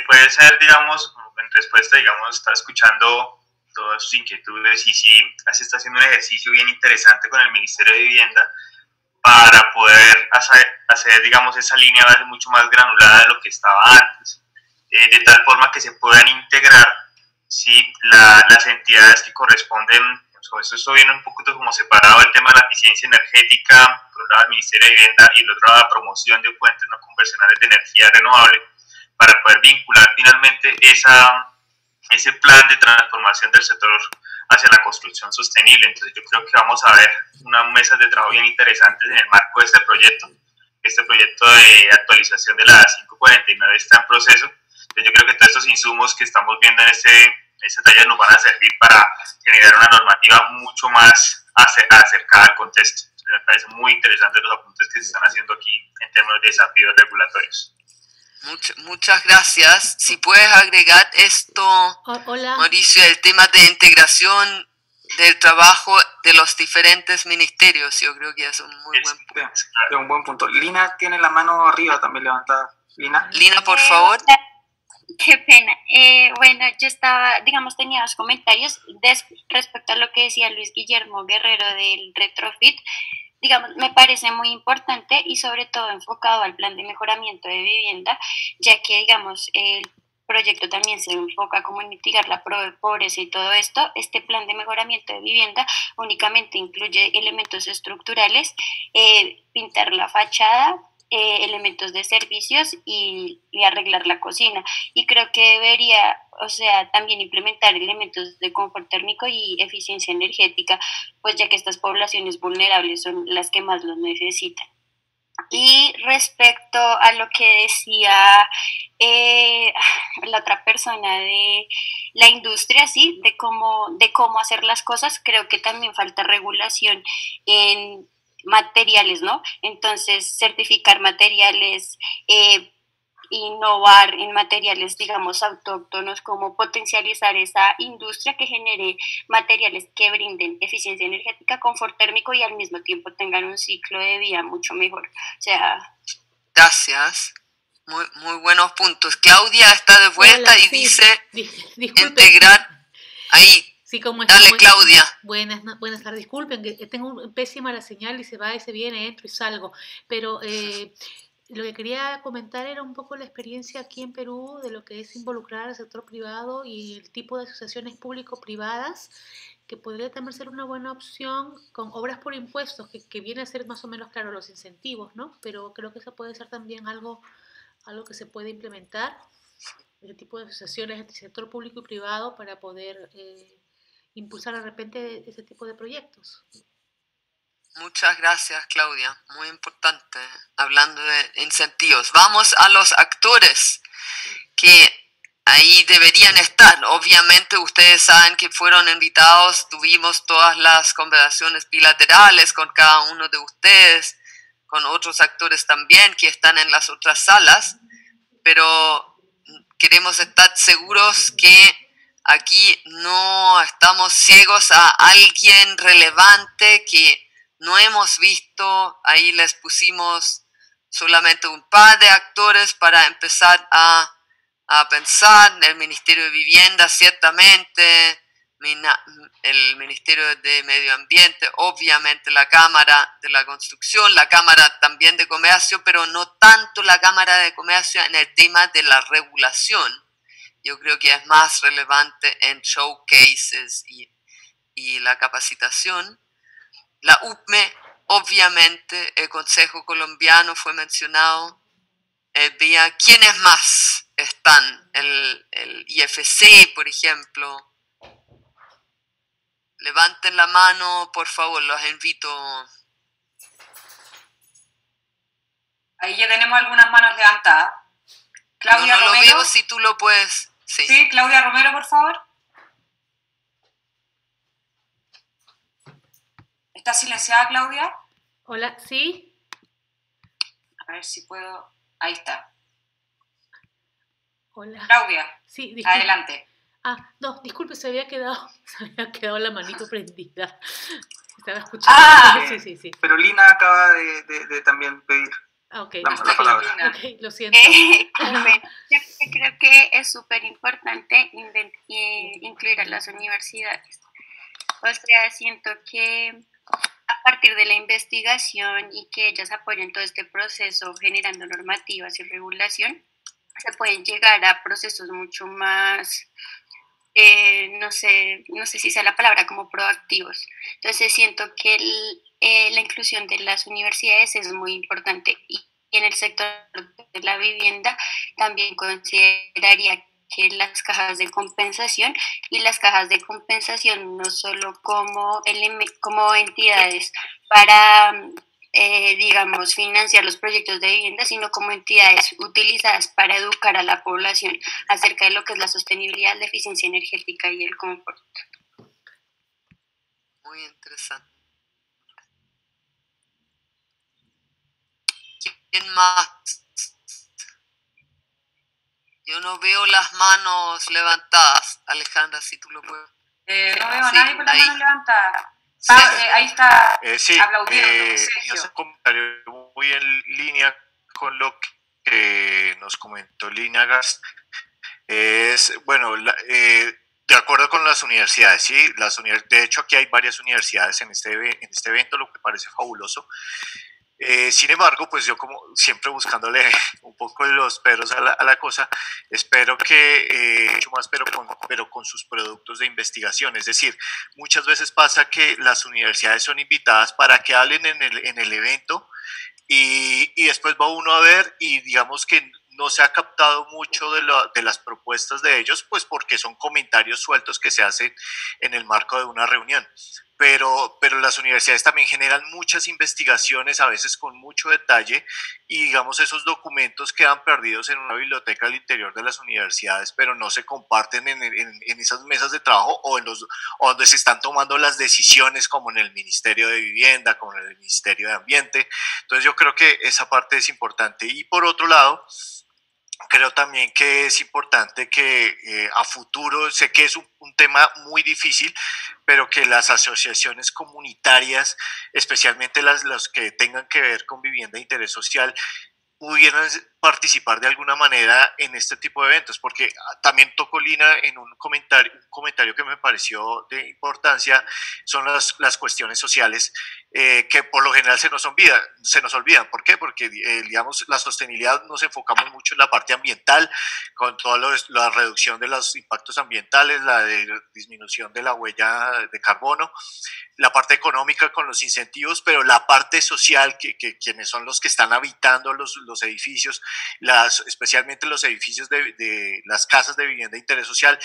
Puede ser, digamos, en respuesta, digamos, está escuchando todas sus inquietudes y sí, se está haciendo un ejercicio bien interesante con el Ministerio de Vivienda para poder hacer, digamos, esa línea base mucho más granulada de lo que estaba antes, de tal forma que se puedan integrar, ¿sí?, las entidades que corresponden. Eso viene un poquito como separado el tema de la eficiencia energética, por un lado el Ministerio de Vivienda y el otro la promoción de fuentes no convencionales de energía renovable, para poder vincular finalmente ese plan de transformación del sector hacia la construcción sostenible. Entonces yo creo que vamos a ver unas mesas de trabajo bien interesantes en el marco de este proyecto. Este proyecto de actualización de la 549 está en proceso. Entonces yo creo que todos estos insumos que estamos viendo en este taller nos van a servir para generar una normativa mucho más acercada al contexto. Entonces, me parece muy interesante los apuntes que se están haciendo aquí en términos de desafíos regulatorios. Muchas gracias. Si puedes agregar esto, Hola. Mauricio, el tema de integración del trabajo de los diferentes ministerios. Yo creo que es un muy buen punto. Es un buen punto. Lina tiene la mano arriba también levantada. Lina, por favor. Qué pena. Bueno, yo estaba, digamos, tenía dos comentarios respecto a lo que decía Luis Guillermo Guerrero del retrofit. Digamos, me parece muy importante y sobre todo enfocado al plan de mejoramiento de vivienda, ya que, digamos, el proyecto también se enfoca como en mitigar la pobreza y todo esto. Este plan de mejoramiento de vivienda únicamente incluye elementos estructurales, pintar la fachada, elementos de servicios y arreglar la cocina. Y creo que debería, o sea, también implementar elementos de confort térmico y eficiencia energética, pues ya que estas poblaciones vulnerables son las que más lo necesitan. Y respecto a lo que decía la otra persona de la industria, sí, de cómo hacer las cosas, creo que también falta regulación en materiales, ¿no? Entonces, certificar materiales, innovar en materiales, digamos, autóctonos, como potencializar esa industria que genere materiales que brinden eficiencia energética, confort térmico y al mismo tiempo tengan un ciclo de vida mucho mejor. O sea... Gracias. Muy, muy buenos puntos. Claudia está de vuelta. Hola, y sí, dice integrar ahí. Sí, como dale, Claudia. Buenas tardes. Disculpen que tengo pésima la señal y se va y se viene, entro y salgo. Pero lo que quería comentar era un poco la experiencia aquí en Perú de lo que es involucrar al sector privado y el tipo de asociaciones público-privadas, que podría también ser una buena opción con obras por impuestos, que viene a ser más o menos, claro, los incentivos, ¿no? Pero creo que eso puede ser también algo que se puede implementar, ese tipo de asociaciones entre sector público y privado para poder impulsar de repente ese tipo de proyectos. Muchas gracias, Claudia. Muy importante, hablando de incentivos. Vamos a los actores que ahí deberían estar. Obviamente ustedes saben que fueron invitados, tuvimos todas las conversaciones bilaterales con cada uno de ustedes, con otros actores también que están en las otras salas, pero queremos estar seguros que aquí no estamos ciegos a alguien relevante que no hemos visto. Ahí les pusimos solamente un par de actores para empezar a pensar. El Ministerio de Vivienda, ciertamente, el Ministerio de Medio Ambiente, obviamente la Cámara de la Construcción, la Cámara también de Comercio, pero no tanto la Cámara de Comercio en el tema de la regulación. Yo creo que es más relevante en showcases y la capacitación. La UPME, obviamente, el Consejo Colombiano fue mencionado. Veía quiénes más están, el IFC, por ejemplo. Levanten la mano, por favor, los invito. Ahí ya tenemos algunas manos levantadas. Claudia no Romero. Lo veo, si tú lo puedes. Sí. Sí, Claudia Romero, por favor. ¿Está silenciada, Claudia? Hola, ¿sí? A ver si puedo... Ahí está. Hola. Claudia, sí, adelante. No, disculpe, se había quedado la manito prendida. Estaba escuchando. Sí. Pero Lina acaba de también pedir la palabra. Okay, lo siento. Yo creo que es súper importante incluir a las universidades. O sea, siento que a partir de la investigación y que ellas apoyen todo este proceso generando normativas y regulación, se pueden llegar a procesos mucho más, no sé si sea la palabra, como proactivos. Entonces siento que la inclusión de las universidades es muy importante, y en el sector de la vivienda también consideraría que las cajas de compensación, y las cajas de compensación no solo como entidades para digamos, financiar los proyectos de vivienda, sino como entidades utilizadas para educar a la población acerca de lo que es la sostenibilidad, la eficiencia energética y el confort. Muy interesante. ¿Quién más? Yo no veo las manos levantadas. Alejandra, si tú lo puedes. No veo a nadie con la mano levantada. Ahí está aplaudiendo. Es un comentario muy en línea con lo que nos comentó Lina Gas. Bueno, de acuerdo con las universidades, ¿sí? De hecho, aquí hay varias universidades en este evento, lo que parece fabuloso. Sin embargo, pues yo como siempre buscándole un poco los peros a la cosa, espero que, mucho más, pero con sus productos de investigación. Es decir, muchas veces pasa que las universidades son invitadas para que hablen en el evento y después va uno a ver y digamos que no se ha captado mucho de las propuestas de ellos, pues porque son comentarios sueltos que se hacen en el marco de una reunión. Pero las universidades también generan muchas investigaciones, a veces con mucho detalle, y digamos esos documentos quedan perdidos en una biblioteca al interior de las universidades, pero no se comparten en esas mesas de trabajo o donde se están tomando las decisiones, como en el Ministerio de Vivienda, como en el Ministerio de Ambiente. Entonces yo creo que esa parte es importante. Y por otro lado, creo también que es importante que a futuro, sé que es un tema muy difícil, pero que las asociaciones comunitarias, especialmente las que tengan que ver con vivienda de interés social, pudieran participar de alguna manera en este tipo de eventos, porque también tocó Lina en un comentario que me pareció de importancia, son las cuestiones sociales que por lo general se nos olvidan. ¿Por qué? Porque digamos la sostenibilidad nos enfocamos mucho en la parte ambiental, con toda la reducción de los impactos ambientales, la disminución de la huella de carbono, la parte económica con los incentivos, pero la parte social, quienes son los que están habitando los edificios, especialmente los edificios de las casas de vivienda de interés social,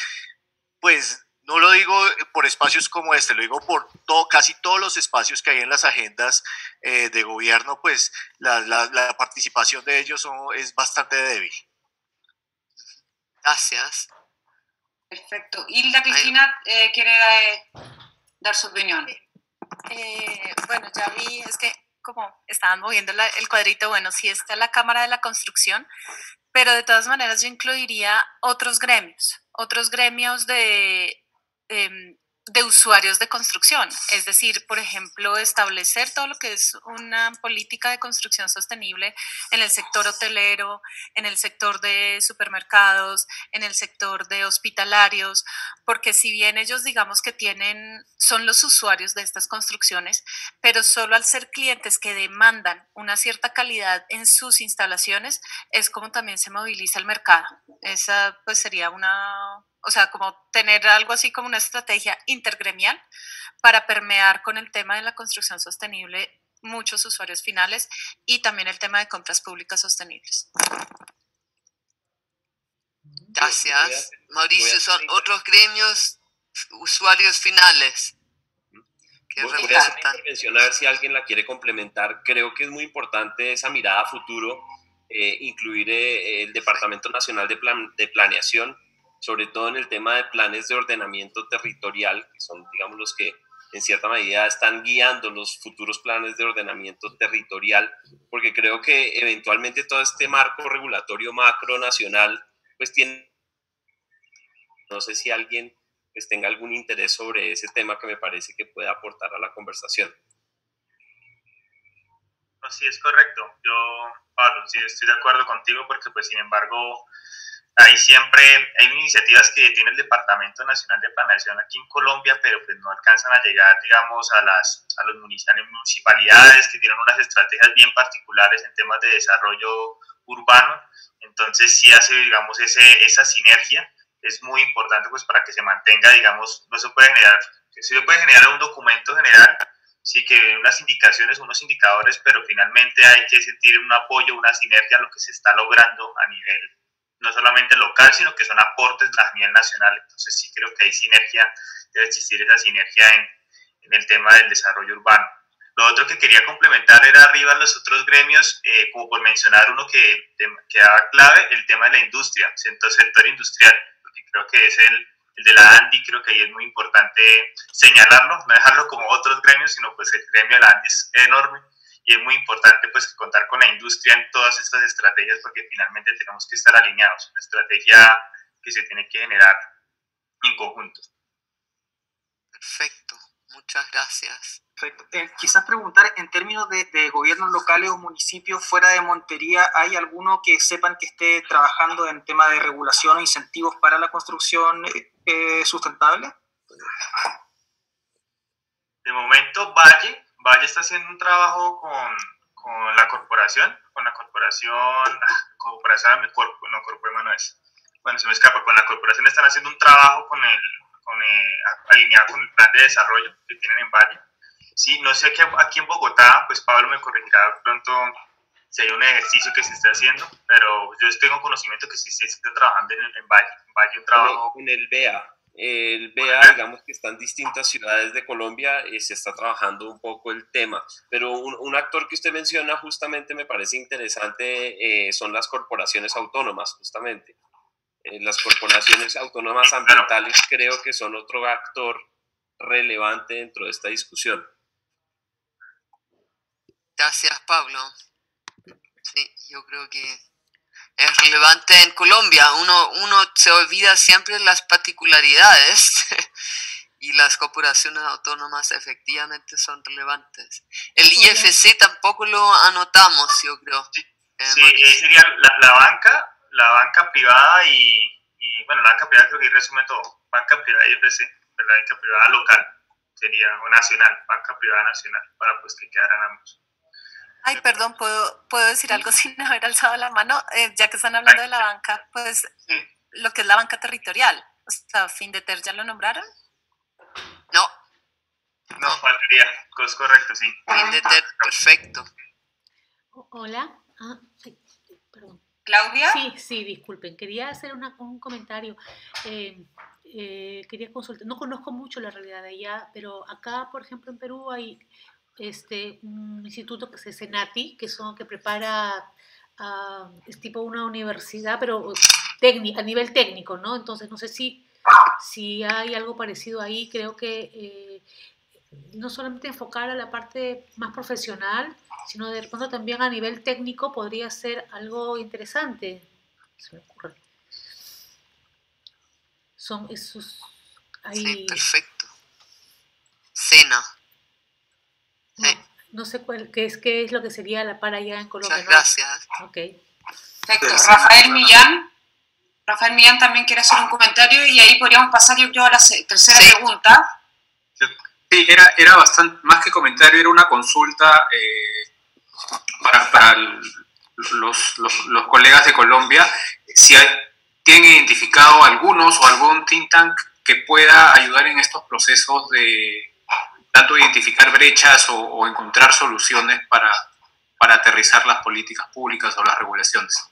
pues no lo digo por espacios como este, lo digo por casi todos los espacios que hay en las agendas de gobierno, pues la participación de ellos es bastante débil. Gracias. Perfecto. Hilda Cristina quiere dar su opinión. Bueno, ya vi, es que como estaban moviendo el cuadrito, bueno, sí está la Cámara de la Construcción, pero de todas maneras yo incluiría otros gremios de usuarios de construcción, es decir, por ejemplo, establecer todo lo que es una política de construcción sostenible en el sector hotelero, en el sector de supermercados, en el sector de hospitalarios, porque si bien ellos digamos que son los usuarios de estas construcciones, pero solo al ser clientes que demandan una cierta calidad en sus instalaciones, es como también se moviliza el mercado. Esa pues sería como tener algo así como una estrategia intergremial para permear con el tema de la construcción sostenible muchos usuarios finales y también el tema de compras públicas sostenibles. Gracias. Mauricio, son otros gremios, usuarios finales. Voy a hacer una intervención a ver si alguien la quiere complementar. Creo que es muy importante esa mirada a futuro, incluir el Departamento Nacional de Planeación, sobre todo en el tema de planes de ordenamiento territorial, que son, digamos, los que en cierta medida están guiando los futuros planes de ordenamiento territorial, porque creo que eventualmente todo este marco regulatorio macro nacional, pues no sé si alguien pues tenga algún interés sobre ese tema que me parece que puede aportar a la conversación. No, sí, es correcto. Yo, Pablo, sí estoy de acuerdo contigo porque, pues, sin embargo, hay iniciativas que tiene el Departamento Nacional de Planeación aquí en Colombia, pero pues no alcanzan a llegar, digamos, a las municipalidades que tienen unas estrategias bien particulares en temas de desarrollo urbano. Entonces sí hace, digamos, esa sinergia es muy importante pues para que se mantenga, digamos, se puede generar un documento general, sí, que unas indicaciones, unos indicadores, pero finalmente hay que sentir un apoyo, una sinergia a lo que se está logrando a nivel no solamente local, sino que son aportes a nivel nacional. Entonces sí creo que hay sinergia, debe existir esa sinergia en el tema del desarrollo urbano. Lo otro que quería complementar era arriba los otros gremios, como por mencionar uno que da clave, el tema de la industria, sector industrial, porque creo que es el de la ANDI, creo que ahí es muy importante señalarlo, no dejarlo como otros gremios, sino pues el gremio de la ANDI es enorme. Y es muy importante pues contar con la industria en todas estas estrategias porque finalmente tenemos que estar alineados, una estrategia que se tiene que generar en conjunto. Perfecto, muchas gracias. Perfecto. Quizás preguntar en términos de gobiernos locales o municipios fuera de Montería, ¿hay alguno que sepan que esté trabajando en tema de regulación o incentivos para la construcción sustentable? De momento, Valle está haciendo un trabajo con la corporación, bueno, se me escapa, con la corporación están haciendo un trabajo alineado con el plan de desarrollo que tienen en Valle. Sí, no sé aquí en Bogotá, pues Pablo me corregirá pronto si hay un ejercicio que se esté haciendo, pero yo tengo conocimiento que sí se está trabajando en Valle un trabajo. En el BEA. El BEA, digamos que está en distintas ciudades de Colombia, se está trabajando un poco el tema, pero un actor que usted menciona justamente me parece interesante, son las corporaciones autónomas, justamente. Las corporaciones autónomas ambientales creo que son otro actor relevante dentro de esta discusión. Gracias, Pablo. Sí, yo creo que es relevante en Colombia. Uno se olvida siempre las particularidades y las corporaciones autónomas efectivamente son relevantes. El IFC tampoco lo anotamos, yo creo. Sí, sería la banca privada y bueno, la banca privada creo que resume todo. Banca privada y IFC, la banca privada local sería, o nacional, banca privada nacional, para pues que quedaran ambos. Ay, perdón, ¿puedo decir algo sin haber alzado la mano? Ya que están hablando de la banca, pues lo que es la banca territorial, o sea, Findeter, ¿ya lo nombraron? No, faltaría, es correcto, sí. Findeter, perfecto. Hola, sí, perdón. ¿Claudia? Sí, disculpen, quería hacer un comentario. Quería consultar, no conozco mucho la realidad de allá, pero acá, por ejemplo, en Perú hay un instituto que es CENATI, que prepara, es tipo una universidad, pero a nivel técnico, ¿no? Entonces, no sé si hay algo parecido ahí. Creo que no solamente enfocar a la parte más profesional, sino de pronto también a nivel técnico podría ser algo interesante. Se me ocurre. Son esos... Sí, perfecto. Cena. No sé qué es lo que sería la para allá en Colombia. Muchas gracias. ¿No? Ok. Perfecto. Rafael Millán también quiere hacer un comentario y ahí podríamos pasar, yo creo, a la tercera pregunta. Sí, era bastante, más que comentario, era una consulta para los colegas de Colombia, si tienen identificado algunos o algún think tank que pueda ayudar en estos procesos de tanto identificar brechas o encontrar soluciones para aterrizar las políticas públicas o las regulaciones.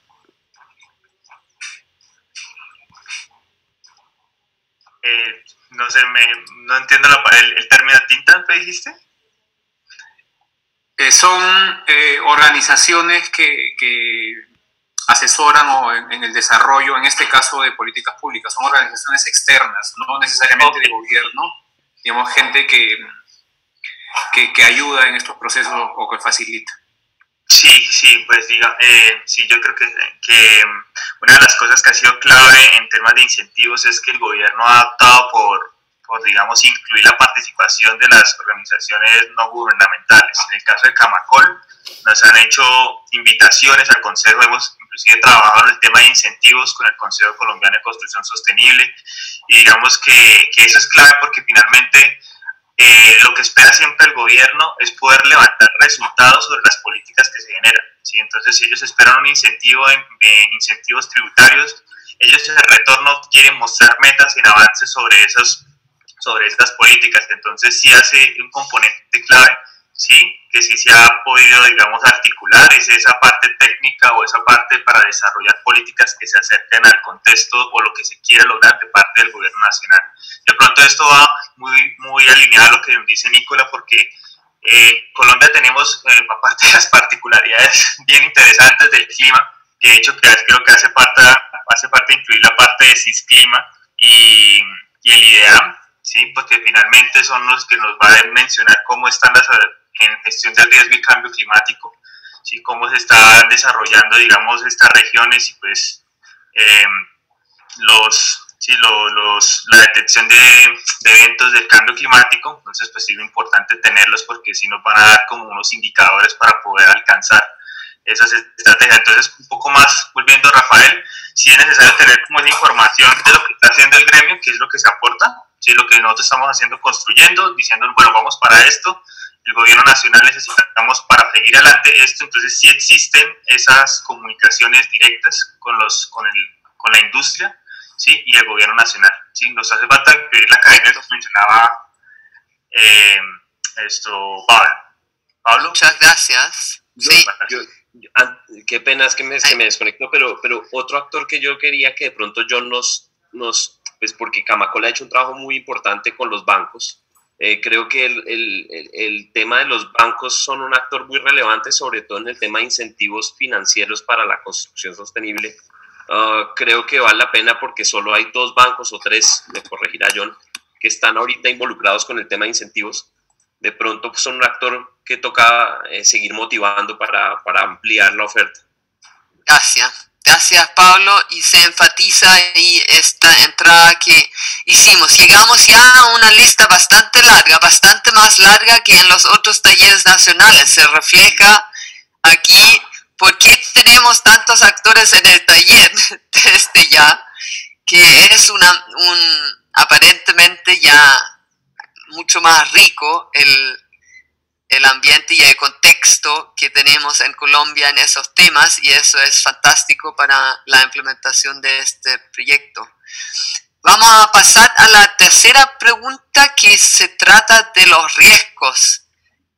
No sé, no entiendo el término think tank que dijiste. Son organizaciones que asesoran en el desarrollo, en este caso de políticas públicas. Son organizaciones externas, no necesariamente de gobierno, digamos, gente que ayuda en estos procesos o que facilita. Sí, pues sí, yo creo que una de las cosas que ha sido clave en temas de incentivos es que el gobierno ha optado por digamos, incluir la participación de las organizaciones no gubernamentales. En el caso de Camacol, nos han hecho invitaciones al Consejo, hemos inclusive trabajado en el tema de incentivos con el Consejo Colombiano de Construcción Sostenible, y digamos que eso es clave porque finalmente lo que espera siempre el gobierno es poder levantar resultados sobre las políticas que se generan, ¿sí? Entonces, si ellos esperan un incentivo en incentivos tributarios, ellos en retorno quieren mostrar metas en avances sobre estas políticas. Entonces sí hace un componente clave, ¿sí? Que sí se ha podido, digamos, articular, es esa parte técnica o esa parte para desarrollar políticas que se acerquen al contexto o lo que se quiere lograr de parte del gobierno nacional. De pronto esto va muy alineado a lo que dice Nicola, porque en Colombia tenemos, aparte de las particularidades bien interesantes del clima, que de hecho creo que hace parte incluir la parte de Cisclima y el IDEAM, ¿sí? Porque finalmente son los que nos van a mencionar cómo están en gestión del riesgo y cambio climático, ¿sí? Cómo se están desarrollando, digamos, estas regiones y pues ¿sí? La detección de eventos del cambio climático. Entonces pues es importante tenerlos porque si nos van a dar como unos indicadores para poder alcanzar esas estrategias. Entonces, un poco más, volviendo a Rafael, sí es necesario tener como esa información de lo que está haciendo el gremio, que es lo que se aporta, ¿sí? Lo que nosotros estamos haciendo, construyendo, diciendo, bueno, vamos para esto, el gobierno nacional necesitamos para seguir adelante esto. Entonces sí existen esas comunicaciones directas con la industria, ¿sí? Y el gobierno nacional, ¿sí? Nos hace falta incluir la cadena que mencionaba Pablo. Muchas gracias. Qué pena es que me desconecto, pero otro actor que yo quería que de pronto John pues porque Camacola ha hecho un trabajo muy importante con los bancos. Creo que el tema de los bancos son un actor muy relevante, sobre todo en el tema de incentivos financieros para la construcción sostenible. Creo que vale la pena porque solo hay 2 bancos o 3, me corregirá John, que están ahorita involucrados con el tema de incentivos. De pronto pues, son un actor que toca seguir motivando para ampliar la oferta. Gracias Pablo, y se enfatiza ahí esta entrada que hicimos. Llegamos ya a una lista bastante larga, bastante más larga que en los otros talleres nacionales. Se refleja aquí por qué tenemos tantos actores en el taller desde ya, que es aparentemente ya mucho más rico el ambiente y el contexto que tenemos en Colombia en esos temas, y eso es fantástico para la implementación de este proyecto. Vamos a pasar a la tercera pregunta, que se trata de los riesgos,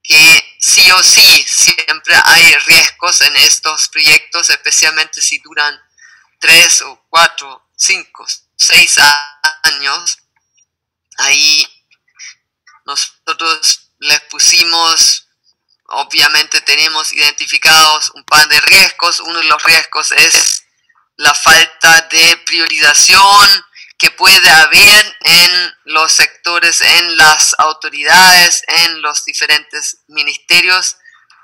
que sí o sí siempre hay riesgos en estos proyectos, especialmente si duran 3 o 4, 5, 6 años. Ahí nosotros les pusimos, obviamente tenemos identificados un par de riesgos. Uno de los riesgos es la falta de priorización que puede haber en los sectores, en las autoridades, en los diferentes ministerios,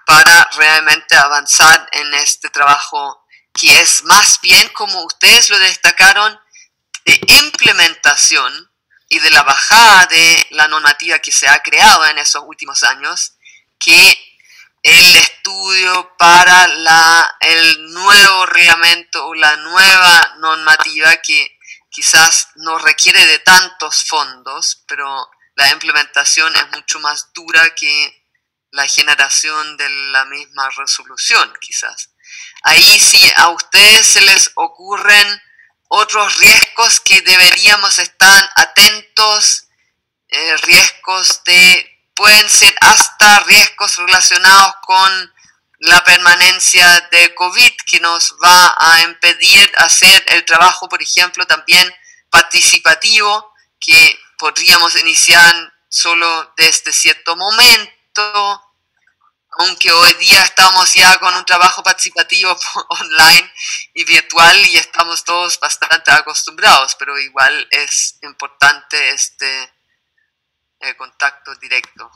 para realmente avanzar en este trabajo que es más bien, como ustedes lo destacaron, de implementación y de la bajada de la normativa que se ha creado en esos últimos años, que el estudio para el nuevo reglamento o la nueva normativa, que quizás no requiere de tantos fondos, pero la implementación es mucho más dura que la generación de la misma resolución, quizás. Ahí sí a ustedes se les ocurren otros riesgos que deberíamos estar atentos, riesgos pueden ser hasta riesgos relacionados con la permanencia de COVID, que nos va a impedir hacer el trabajo, por ejemplo, también participativo, que podríamos iniciar solo desde cierto momento, aunque hoy día estamos ya con un trabajo participativo online y virtual y estamos todos bastante acostumbrados, pero igual es importante el contacto directo.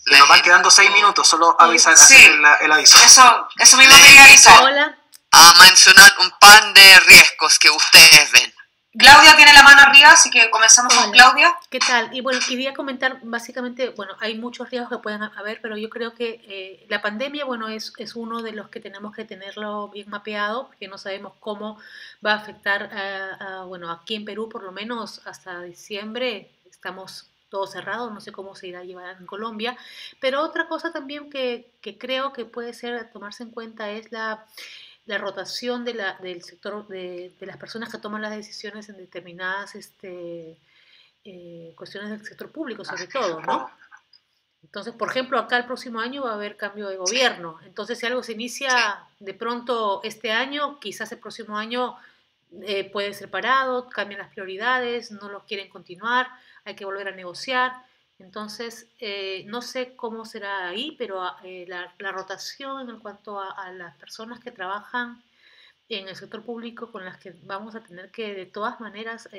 Nos van quedando 6 minutos, solo avisar, sí, el aviso. Eso mismo quería avisar. Hola. A mencionar un par de riesgos que ustedes ven. Claudia tiene la mano arriba, así que comenzamos con Claudia. ¿Qué tal? Y bueno, quería comentar básicamente, bueno, hay muchos riesgos que pueden haber, pero yo creo que la pandemia, bueno, es uno de los que tenemos que tenerlo bien mapeado, porque no sabemos cómo va a afectar, bueno, aquí en Perú por lo menos hasta diciembre estamos todos cerrados, no sé cómo se irá a llevar en Colombia, pero otra cosa también que creo que puede ser tomarse en cuenta es la rotación del sector, de las personas que toman las decisiones en determinadas cuestiones del sector público, sobre todo, ¿no? Entonces, por ejemplo, acá el próximo año va a haber cambio de gobierno. Entonces, si algo se inicia de pronto este año, quizás el próximo año puede ser parado, cambian las prioridades, no los quieren continuar, hay que volver a negociar. Entonces, no sé cómo será ahí, pero la rotación en cuanto a las personas que trabajan en el sector público con las que vamos a tener que de todas maneras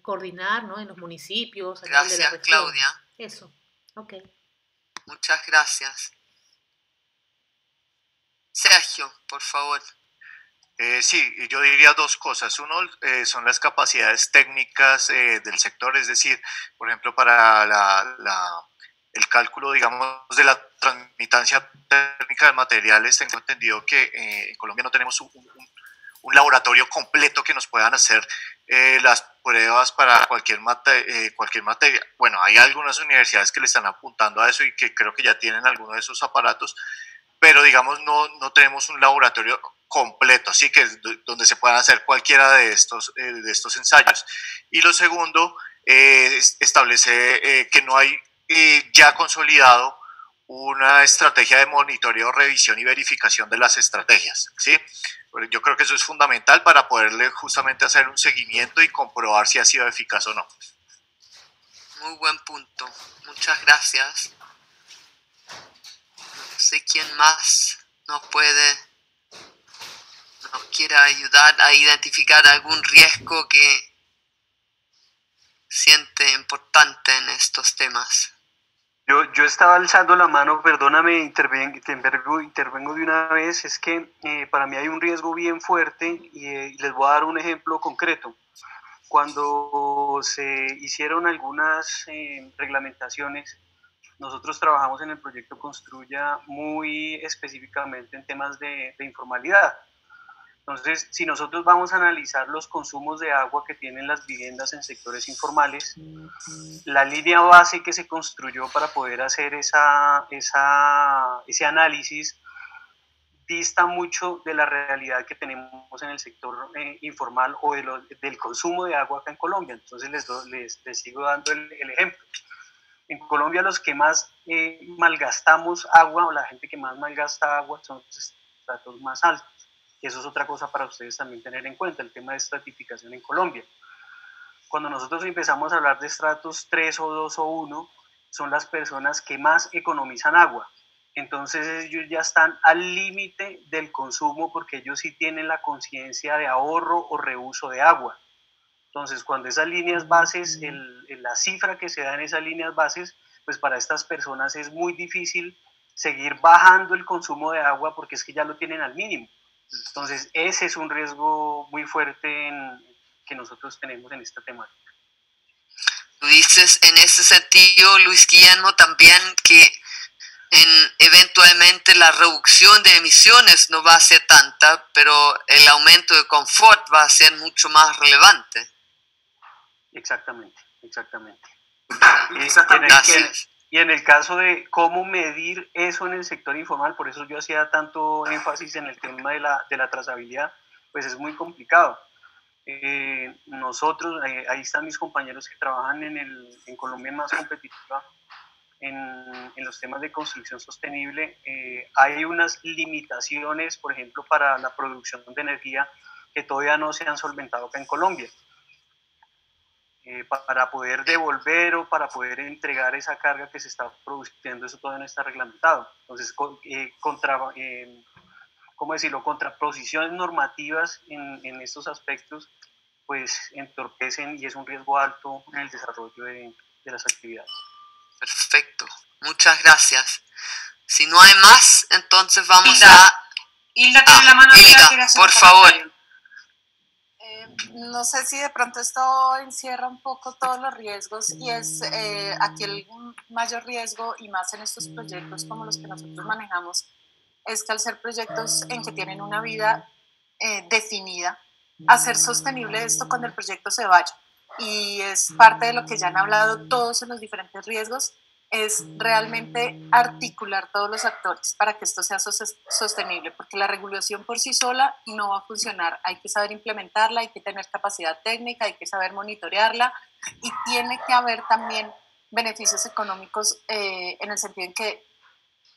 coordinar, ¿no? En los municipios. Gracias, Claudia. Eso, ok. Muchas gracias. Sergio, por favor. Sí, yo diría dos cosas. Uno son las capacidades técnicas del sector, es decir, por ejemplo, para el cálculo, digamos, de la transmitancia térmica de materiales, tengo entendido que en Colombia no tenemos un laboratorio completo que nos puedan hacer las pruebas para cualquier materia. Bueno, hay algunas universidades que le están apuntando a eso y que creo que ya tienen alguno de esos aparatos, pero digamos no tenemos un laboratorio completo, así que es donde se puedan hacer cualquiera de estos ensayos. Y lo segundo, establece que no hay ya consolidado una estrategia de monitoreo, revisión y verificación de las estrategias, ¿sí? Yo creo que eso es fundamental para poderle justamente hacer un seguimiento y comprobar si ha sido eficaz o no. Muy buen punto. Muchas gracias. No sé quién más nos quiera ayudar a identificar algún riesgo que siente importante en estos temas. Yo estaba alzando la mano, perdóname, intervengo de una vez. Es que para mí hay un riesgo bien fuerte y les voy a dar un ejemplo concreto. Cuando se hicieron algunas reglamentaciones, nosotros trabajamos en el proyecto Construya muy específicamente en temas de informalidad. Entonces, si nosotros vamos a analizar los consumos de agua que tienen las viviendas en sectores informales, la línea base que se construyó para poder hacer ese análisis dista mucho de la realidad que tenemos en el sector informal o del consumo de agua acá en Colombia. Entonces, les sigo dando el ejemplo. En Colombia los que más malgastamos agua, o la gente que más malgasta agua, son los estratos más altos. Y eso es otra cosa para ustedes también tener en cuenta, el tema de estratificación en Colombia. Cuando nosotros empezamos a hablar de estratos 3 o 2 o 1, son las personas que más economizan agua. Entonces ellos ya están al límite del consumo porque ellos sí tienen la conciencia de ahorro o reuso de agua. Entonces cuando esas líneas bases, la cifra que se da en esas líneas bases, pues para estas personas es muy difícil seguir bajando el consumo de agua porque es que ya lo tienen al mínimo. Entonces, ese es un riesgo muy fuerte que nosotros tenemos en esta temática. Tú dices en ese sentido, Luis Guillermo, también que eventualmente la reducción de emisiones no va a ser tanta, pero el aumento de confort va a ser mucho más relevante. Exactamente. Gracias. Y en el caso de cómo medir eso en el sector informal, por eso yo hacía tanto énfasis en el tema de la trazabilidad, pues es muy complicado. Nosotros, ahí están mis compañeros que trabajan en Colombia Más Competitiva, en los temas de construcción sostenible. Hay unas limitaciones, por ejemplo, para la producción de energía que todavía no se han solventado acá en Colombia. Para poder devolver o para poder entregar esa carga que se está produciendo, eso todavía no está reglamentado. Entonces, contraposiciones normativas en estos aspectos, pues entorpecen y es un riesgo alto en el desarrollo de las actividades. Perfecto, muchas gracias. Si no hay más, entonces vamos Hilda tiene la mano Hilda, por favor. No sé si de pronto esto encierra un poco todos los riesgos y es aquí el mayor riesgo, y más en estos proyectos como los que nosotros manejamos, es que al ser proyectos en que tienen una vida definida, hacer sostenible esto cuando el proyecto se vaya. Y es parte de lo que ya han hablado todos en los diferentes riesgos, es realmente articular todos los actores para que esto sea sostenible, porque la regulación por sí sola no va a funcionar. Hay que saber implementarla, hay que tener capacidad técnica, hay que saber monitorearla y tiene que haber también beneficios económicos en el sentido en que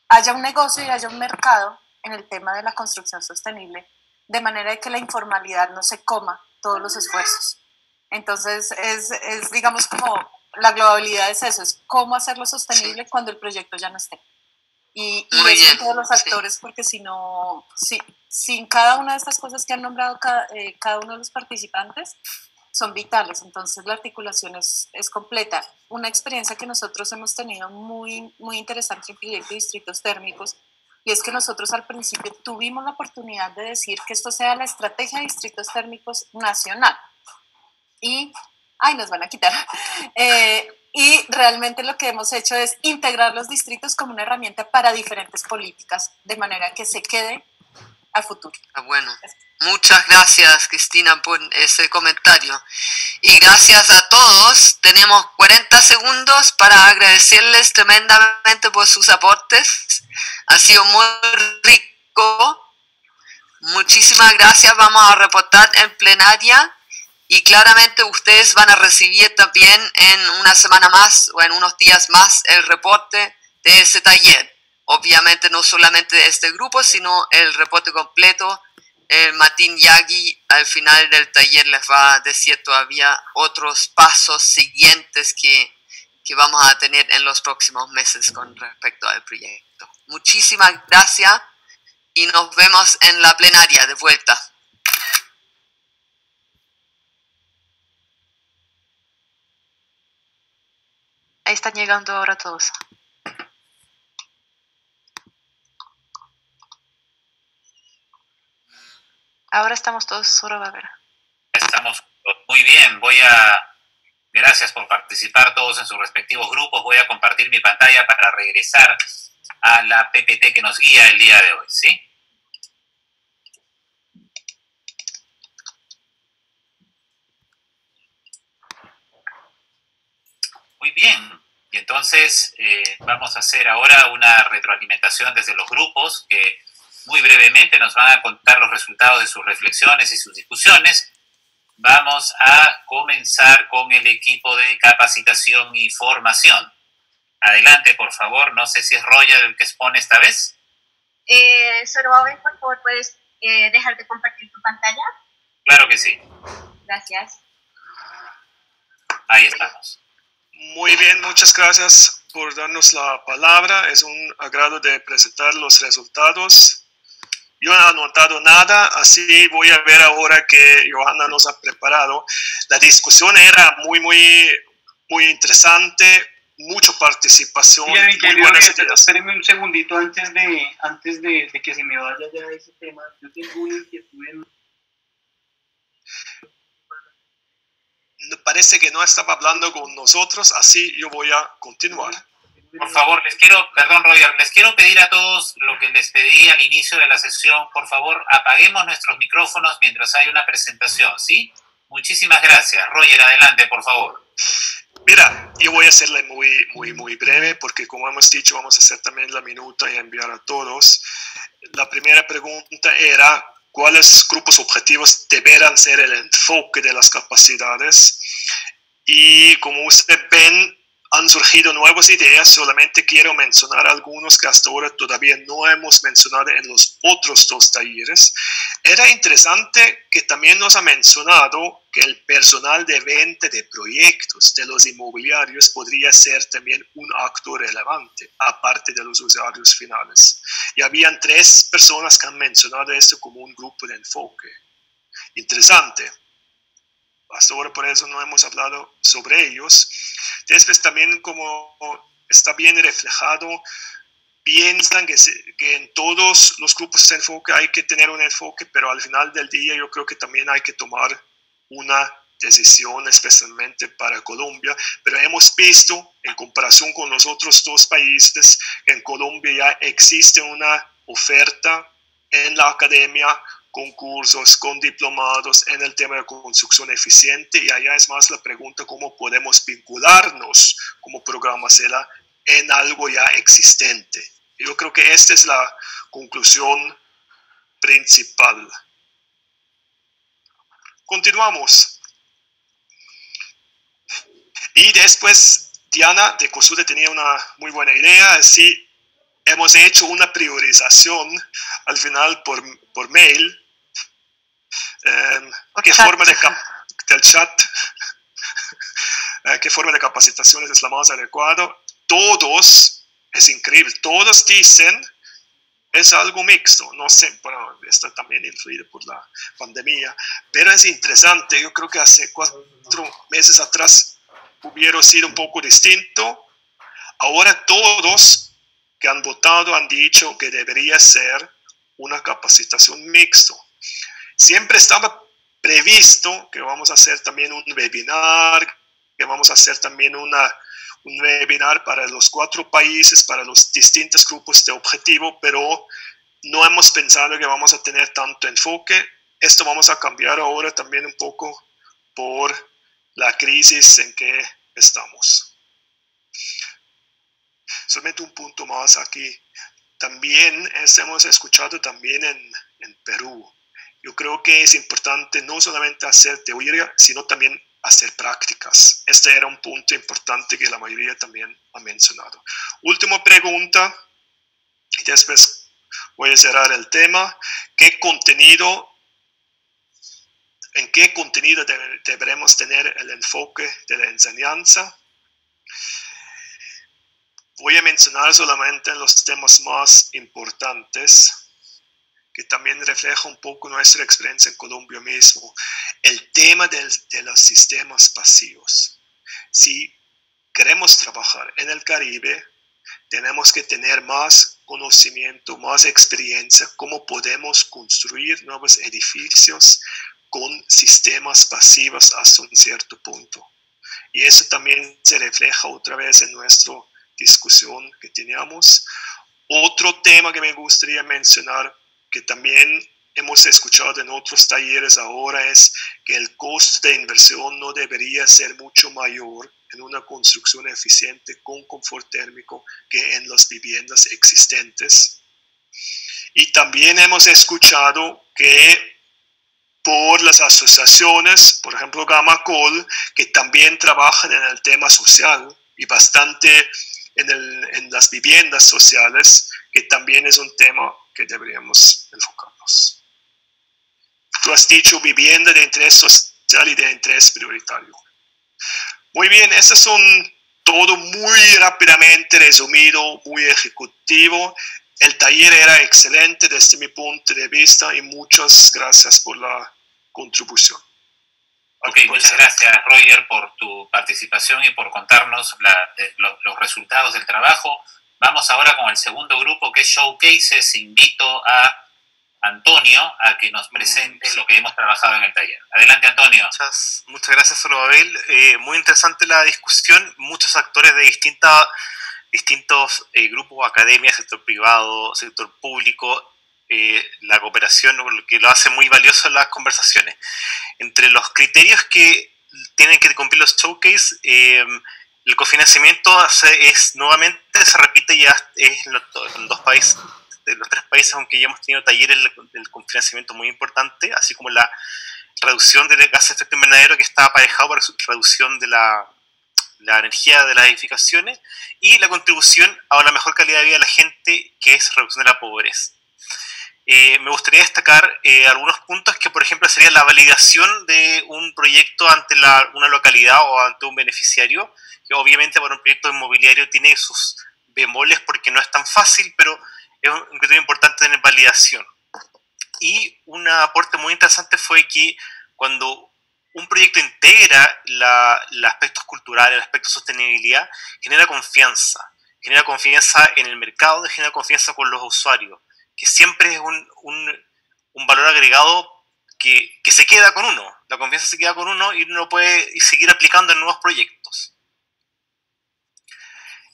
haya un negocio y haya un mercado en el tema de la construcción sostenible, de manera de que la informalidad no se coma todos los esfuerzos. Entonces es digamos como la globalidad es eso, es cómo hacerlo sostenible cuando el proyecto ya no esté. Y es con todos los actores, porque si no, sin cada una de estas cosas que han nombrado cada uno de los participantes, son vitales. Entonces la articulación es completa. Una experiencia que nosotros hemos tenido muy, muy interesante en el proyecto de distritos térmicos y es que nosotros al principio tuvimos la oportunidad de decir que esto sea la estrategia de distritos térmicos nacional. Y, ay, nos van a quitar. Y realmente lo que hemos hecho es integrar los distritos como una herramienta para diferentes políticas, de manera que se quede a futuro. Bueno, muchas gracias, Cristina, por ese comentario. Y gracias a todos. Tenemos 40 segundos para agradecerles tremendamente por sus aportes. Ha sido muy rico. Muchísimas gracias. Vamos a reportar en plenaria. Y claramente ustedes van a recibir también en una semana más o en unos días más el reporte de ese taller. Obviamente no solamente de este grupo, sino el reporte completo. Martín Yagui al final del taller les va a decir todavía otros pasos siguientes que vamos a tener en los próximos meses con respecto al proyecto. Muchísimas gracias y nos vemos en la plenaria de vuelta. Ahí están llegando ahora todos. Ahora estamos todos, solo va a ver. Estamos muy bien. Gracias por participar todos en sus respectivos grupos. Voy a compartir mi pantalla para regresar a la PPT que nos guía el día de hoy, ¿sí? Muy bien. Y entonces vamos a hacer ahora una retroalimentación desde los grupos que muy brevemente nos van a contar los resultados de sus reflexiones y sus discusiones. Vamos a comenzar con el equipo de capacitación y formación. Adelante, por favor. No sé si es Roger el que expone esta vez. Sorobe, por favor, ¿puedes dejar de compartir tu pantalla? Claro que sí. Gracias. Ahí estamos. Muy bien, muchas gracias por darnos la palabra. Es un agrado de presentar los resultados. Yo no he anotado nada, así voy a ver ahora que Johanna nos ha preparado. La discusión era muy interesante, mucha participación, muy buenas ideas. Espérenme un segundito antes de que se me vaya ya ese tema. Yo tengo una inquietud Parece que no estaba hablando con nosotros, así yo voy a continuar. Por favor, perdón Roger, les quiero pedir a todos lo que les pedí al inicio de la sesión. Por favor, apaguemos nuestros micrófonos mientras hay una presentación, ¿sí? Muchísimas gracias. Roger, adelante, por favor. Mira, yo voy a hacerle muy breve porque como hemos dicho, vamos a hacer también la minuta y enviar a todos. La primera pregunta era, ¿cuáles grupos objetivos deberán ser el enfoque de las capacidades? Y como ustedes ven, han surgido nuevas ideas, solamente quiero mencionar algunos que hasta ahora todavía no hemos mencionado en los otros dos talleres. Era interesante que también nos ha mencionado que el personal de venta de proyectos de los inmobiliarios podría ser también un actor relevante, aparte de los usuarios finales. Y habían 3 personas que han mencionado esto como un grupo de enfoque. Interesante. Hasta ahora por eso no hemos hablado sobre ellos. Después también como está bien reflejado, piensan que en todos los grupos de enfoque hay que tener un enfoque, pero al final del día yo creo que también hay que tomar una decisión, especialmente para Colombia. Pero hemos visto, en comparación con los otros 2 países, que en Colombia ya existe una oferta en la academia, con cursos, con diplomados en el tema de construcción eficiente, y allá es más la pregunta cómo podemos vincularnos como programa CELA en algo ya existente. Yo creo que esta es la conclusión principal. Continuamos. Y después Diana de COSUDE tenía una muy buena idea, así hemos hecho una priorización al final por mail. ¿Qué forma del chat? ¿Qué forma de capacitaciones es la más adecuada? Todos, es increíble, todos dicen es algo mixto. No sé, bueno, está también influido por la pandemia, pero es interesante. Yo creo que hace 4 meses atrás hubiera sido un poco distinto. Ahora todos que han votado han dicho que debería ser una capacitación mixto. Siempre estaba previsto que vamos a hacer también un webinar, que vamos a hacer también un webinar para los 4 países, para los distintos grupos de objetivo, pero no hemos pensado que vamos a tener tanto enfoque. Esto vamos a cambiar ahora también un poco por la crisis en que estamos. Solamente un punto más aquí. También hemos escuchado también en Perú. Yo creo que es importante no solamente hacer teoría, sino también hacer prácticas. Este era un punto importante que la mayoría también ha mencionado. Última pregunta, y después voy a cerrar el tema. ¿En qué contenido deberemos tener el enfoque de la enseñanza? Voy a mencionar solamente los temas más importantes, que también refleja un poco nuestra experiencia en Colombia mismo. El tema de los sistemas pasivos. Si queremos trabajar en el Caribe, tenemos que tener más conocimiento, más experiencia, cómo podemos construir nuevos edificios con sistemas pasivos hasta un cierto punto. Y eso también se refleja otra vez en nuestra discusión que teníamos. Otro tema que me gustaría mencionar, que también hemos escuchado en otros talleres ahora, es que el costo de inversión no debería ser mucho mayor en una construcción eficiente con confort térmico que en las viviendas existentes. Y también hemos escuchado que por las asociaciones, por ejemplo Gamacol, que también trabajan en el tema social y bastante en las viviendas sociales, que también es un tema que deberíamos enfocarnos. Tú has dicho vivienda de interés social y de interés prioritario. Muy bien, eso es todo muy rápidamente resumido, muy ejecutivo. El taller era excelente desde mi punto de vista y muchas gracias por la contribución. Ok, muchas gracias Roger por tu participación y por contarnos los resultados del trabajo. Vamos ahora con el segundo grupo, que es Showcases. Invito a Antonio a que nos presente lo que hemos trabajado en el taller. Adelante, Antonio. Muchas gracias, Zorobabel. Muy interesante la discusión. Muchos actores de distintos grupos, academia, sector privado, sector público, la cooperación, lo que lo hace muy valioso las conversaciones. Entre los criterios que tienen que cumplir los showcase, el cofinanciamiento nuevamente se repite ya en 2 países, de los 3 países, aunque ya hemos tenido talleres del cofinanciamiento muy importante, así como la reducción del gas de efecto invernadero, que está aparejado por reducción de la energía de las edificaciones, y la contribución a la mejor calidad de vida de la gente, que es reducción de la pobreza. Me gustaría destacar algunos puntos que, por ejemplo, sería la validación de un proyecto ante una localidad o ante un beneficiario, que obviamente para un proyecto inmobiliario tiene sus bemoles porque no es tan fácil, pero es un criterio importante tener validación. Y un aporte muy interesante fue que cuando un proyecto integra los aspectos culturales, el aspecto de sostenibilidad, genera confianza en el mercado, genera confianza con los usuarios, que siempre es un valor agregado que se queda con uno. La confianza se queda con uno y uno puede seguir aplicando en nuevos proyectos.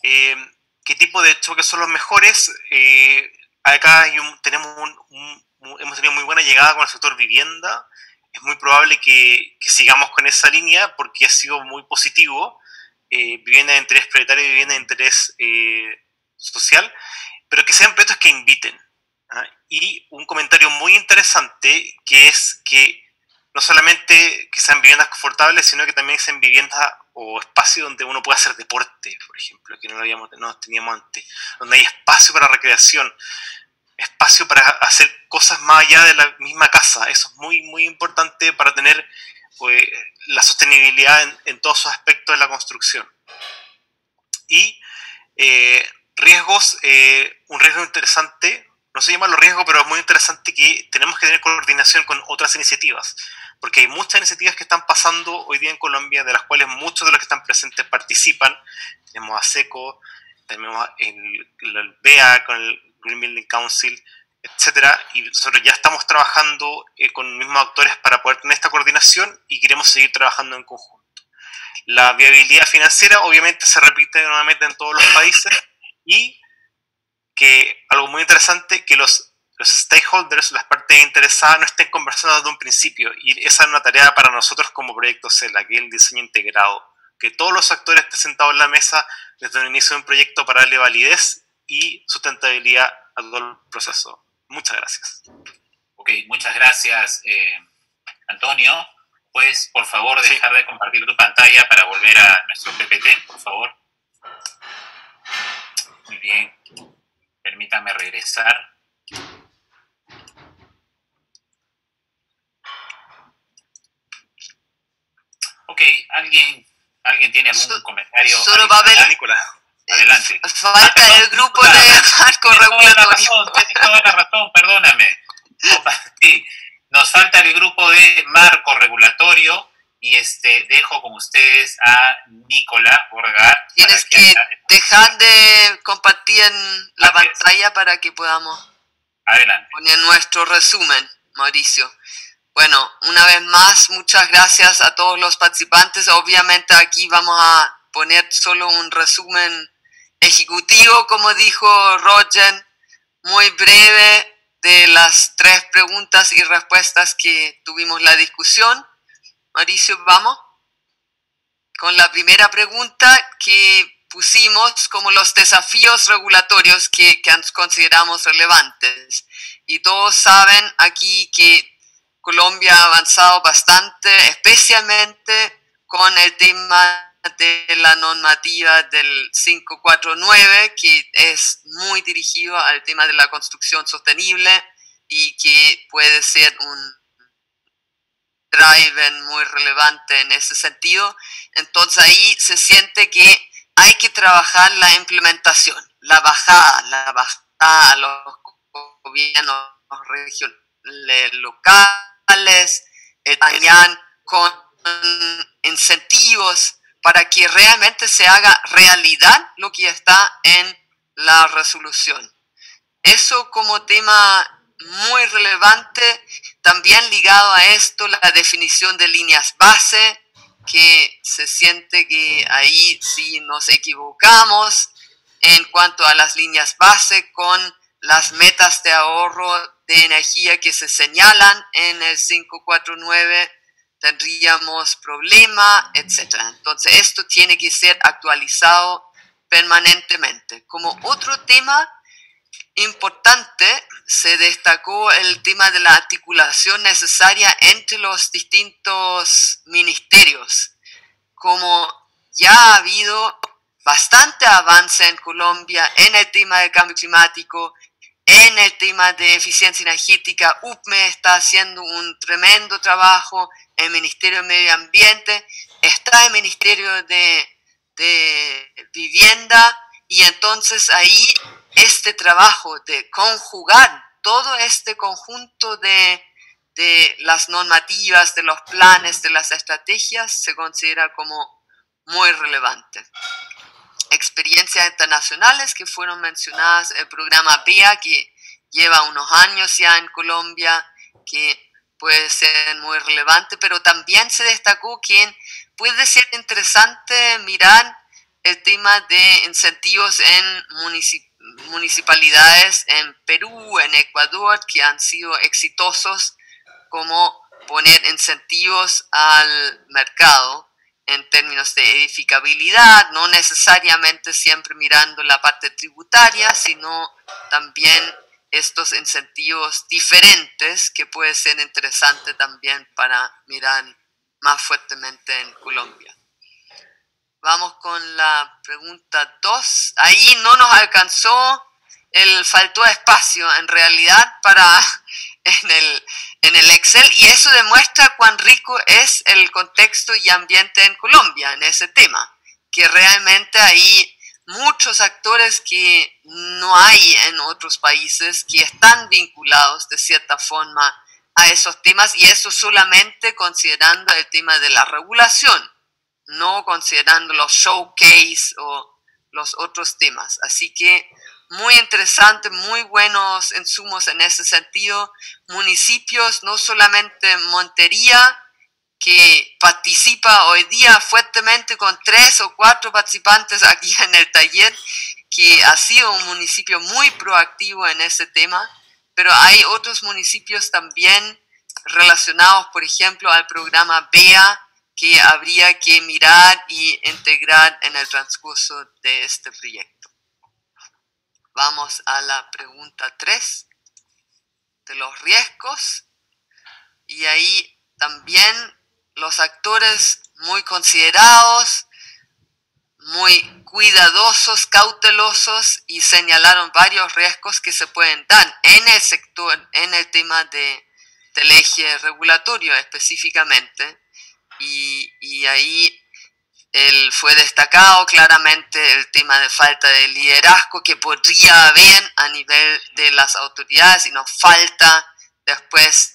¿Qué tipo de choques son los mejores? Acá hemos tenido muy buena llegada con el sector vivienda. Es muy probable que sigamos con esa línea porque ha sido muy positivo. Vivienda de interés prioritario y vivienda de interés social, pero que sean proyectos que inviten. Y un comentario muy interesante, que es que no solamente que sean viviendas confortables, sino que también sean viviendas o espacios donde uno pueda hacer deporte, por ejemplo, que no teníamos antes, donde hay espacio para recreación, espacio para hacer cosas más allá de la misma casa. Eso es muy, muy importante para tener la sostenibilidad en todos sus aspectos de la construcción. Y riesgos, un riesgo interesante, no se llama los riesgos, pero es muy interesante que tenemos que tener coordinación con otras iniciativas, porque hay muchas iniciativas que están pasando hoy día en Colombia, de las cuales muchos de los que están presentes participan. Tenemos ASECO, tenemos el BEA con el Green Building Council, etcétera, y nosotros ya estamos trabajando con los mismos actores para poder tener esta coordinación y queremos seguir trabajando en conjunto. La viabilidad financiera obviamente se repite nuevamente en todos los países y que algo muy interesante, que los stakeholders, las partes interesadas, no estén conversando desde un principio, y esa es una tarea para nosotros como Proyecto CELA, que es el diseño integrado, que todos los actores estén sentados en la mesa desde el inicio de un proyecto para darle validez y sustentabilidad a todo el proceso. Muchas gracias. Ok, muchas gracias, Antonio. ¿Puedes, por favor, dejar de compartir tu pantalla para volver a nuestro PPT, por favor? Muy bien. Permítame regresar. Ok, ¿alguien tiene algún comentario? Solo va a haber... Nicolás. Adelante. Falta el grupo de marco regulatorio. Tienes toda la razón, perdóname. Sí, nos falta el grupo de marco regulatorio y dejo con ustedes a Nicolás Borgar. Tienes que dejar de compartir en la pantalla para que podamos poner nuestro resumen, Mauricio. Bueno, una vez más, muchas gracias a todos los participantes. Obviamente aquí vamos a poner solo un resumen ejecutivo, como dijo Roger, muy breve de las 3 preguntas y respuestas que tuvimos la discusión. Mauricio, vamos con la primera pregunta que pusimos como los desafíos regulatorios que consideramos relevantes. Y todos saben aquí que Colombia ha avanzado bastante, especialmente con el tema de la normativa del 549, que es muy dirigido al tema de la construcción sostenible y que puede ser un driver muy relevante en ese sentido. Entonces ahí se siente que hay que trabajar la implementación, la bajada a los gobiernos regionales, locales, dañar con incentivos para que realmente se haga realidad lo que está en la resolución. Eso como tema muy relevante, también ligado a esto, la definición de líneas base, que se siente que ahí sí nos equivocamos en cuanto a las líneas base con las metas de ahorro de energía que se señalan en el 549, tendríamos problema, etc. Entonces esto tiene que ser actualizado permanentemente. Como otro tema importante, se destacó el tema de la articulación necesaria entre los distintos ministerios. Como ya ha habido bastante avance en Colombia en el tema del cambio climático, en el tema de eficiencia energética, UPME está haciendo un tremendo trabajo, el Ministerio de Medio Ambiente, está el Ministerio de Vivienda, y entonces ahí este trabajo de conjugar todo este conjunto de las normativas, de los planes, de las estrategias, se considera como muy relevante. Experiencias internacionales que fueron mencionadas, el programa BEA, que lleva unos años ya en Colombia, que puede ser muy relevante, pero también se destacó que puede ser interesante mirar el tema de incentivos en municipalidades en Perú, en Ecuador, que han sido exitosos, como poner incentivos al mercado en términos de edificabilidad, no necesariamente siempre mirando la parte tributaria, sino también estos incentivos diferentes que puede ser interesante también para mirar más fuertemente en Colombia. Vamos con la pregunta 2. Ahí no nos alcanzó, faltó espacio en realidad en el Excel, y eso demuestra cuán rico es el contexto y ambiente en Colombia en ese tema, que realmente hay muchos actores que no hay en otros países que están vinculados de cierta forma a esos temas, y eso solamente considerando el tema de la regulación, no considerando los showcase o los otros temas. Así que muy interesante, muy buenos insumos en ese sentido. Municipios, no solamente Montería, que participa hoy día fuertemente con 3 o 4 participantes aquí en el taller, que ha sido un municipio muy proactivo en ese tema, pero hay otros municipios también relacionados, por ejemplo, al programa BEA, que habría que mirar y integrar en el transcurso de este proyecto. Vamos a la pregunta 3, de los riesgos, y ahí también los actores muy considerados, muy cuidadosos, cautelosos, y señalaron varios riesgos que se pueden dar en el sector, en el tema del eje regulatorio específicamente, y ahí fue destacado claramente el tema de falta de liderazgo que podría haber a nivel de las autoridades, y nos falta después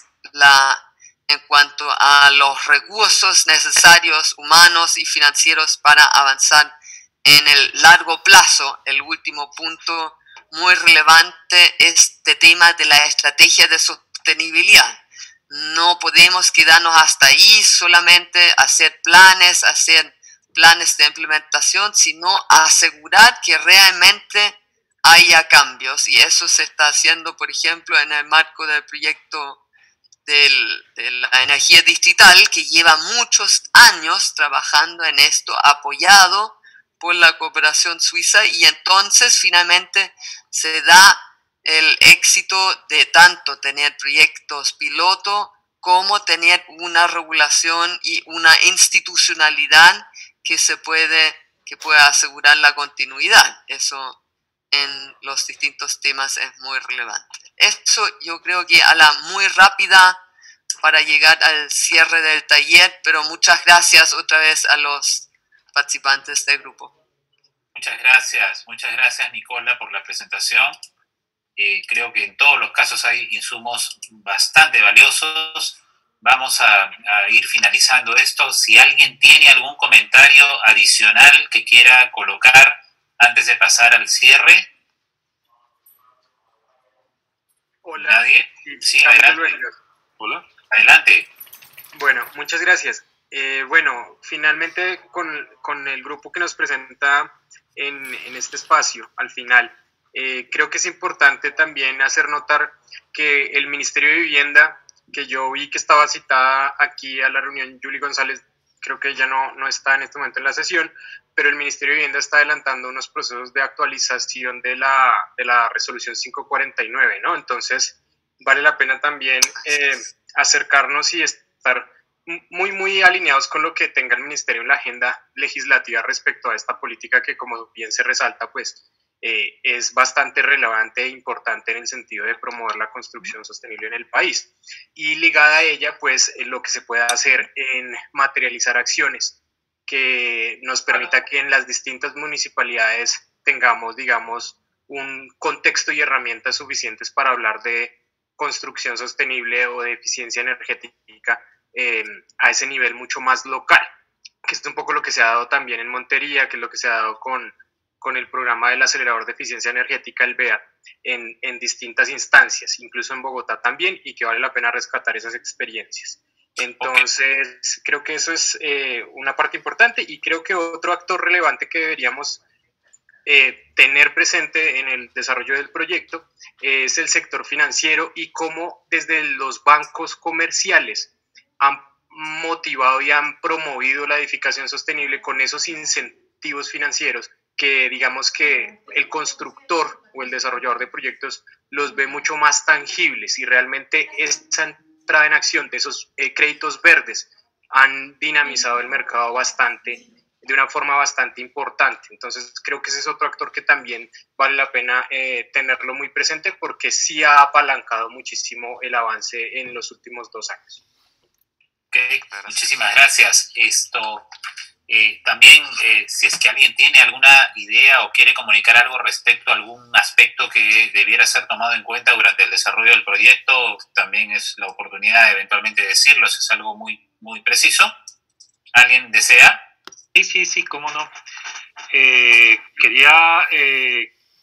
en cuanto a los recursos necesarios, humanos y financieros, para avanzar en el largo plazo. El último punto muy relevante es este tema de la estrategia de sostenibilidad. No podemos quedarnos hasta ahí, solamente hacer planes de implementación, sino asegurar que realmente haya cambios. Y eso se está haciendo, por ejemplo, en el marco del proyecto de la energía distrital, que lleva muchos años trabajando en esto, apoyado por la cooperación suiza, y entonces finalmente se da el éxito de tanto tener proyectos piloto como tener una regulación y una institucionalidad que pueda asegurar la continuidad. Eso en los distintos temas es muy relevante. Eso yo creo que a la muy rápida para llegar al cierre del taller, pero muchas gracias otra vez a los participantes del grupo. Muchas gracias Nicola por la presentación. Creo que en todos los casos hay insumos bastante valiosos. Vamos a ir finalizando esto. Si alguien tiene algún comentario adicional que quiera colocar antes de pasar al cierre. Hola. ¿Nadie? Sí, adelante. Hola. Adelante. Bueno, muchas gracias. Bueno, finalmente con el grupo que nos presenta en este espacio, al final, creo que es importante también hacer notar que el Ministerio de Vivienda, que yo vi que estaba citada aquí a la reunión, Julie González, creo que ella no está en este momento en la sesión, pero el Ministerio de Vivienda está adelantando unos procesos de actualización de la resolución 549, ¿no? Entonces, vale la pena también acercarnos y estar muy alineados con lo que tenga el Ministerio en la agenda legislativa respecto a esta política que, como bien se resalta, pues es bastante relevante e importante en el sentido de promover la construcción sostenible en el país. Y ligada a ella, pues lo que se pueda hacer en materializar acciones que nos permita que en las distintas municipalidades tengamos, digamos, un contexto y herramientas suficientes para hablar de construcción sostenible o de eficiencia energética a ese nivel mucho más local, que es un poco lo que se ha dado también en Montería, que es lo que se ha dado con el programa del acelerador de eficiencia energética, el BEA, en distintas instancias, incluso en Bogotá también, y que vale la pena rescatar esas experiencias. Entonces, creo que eso es una parte importante, y creo que otro actor relevante que deberíamos tener presente en el desarrollo del proyecto es el sector financiero, y cómo desde los bancos comerciales han motivado y han promovido la edificación sostenible con esos incentivos financieros que, digamos, que el constructor o el desarrollador de proyectos los ve mucho más tangibles, y realmente esa entrada en acción de esos créditos verdes han dinamizado el mercado de una forma bastante importante. Entonces creo que ese es otro actor que también vale la pena tenerlo muy presente, porque sí ha apalancado muchísimo el avance en los últimos 2 años. Ok, muchísimas gracias. También, si es que alguien tiene alguna idea o quiere comunicar algo respecto a algún aspecto que debiera ser tomado en cuenta durante el desarrollo del proyecto, también es la oportunidad de eventualmente decirlo, si es algo muy preciso. ¿Alguien desea? Sí, cómo no. quería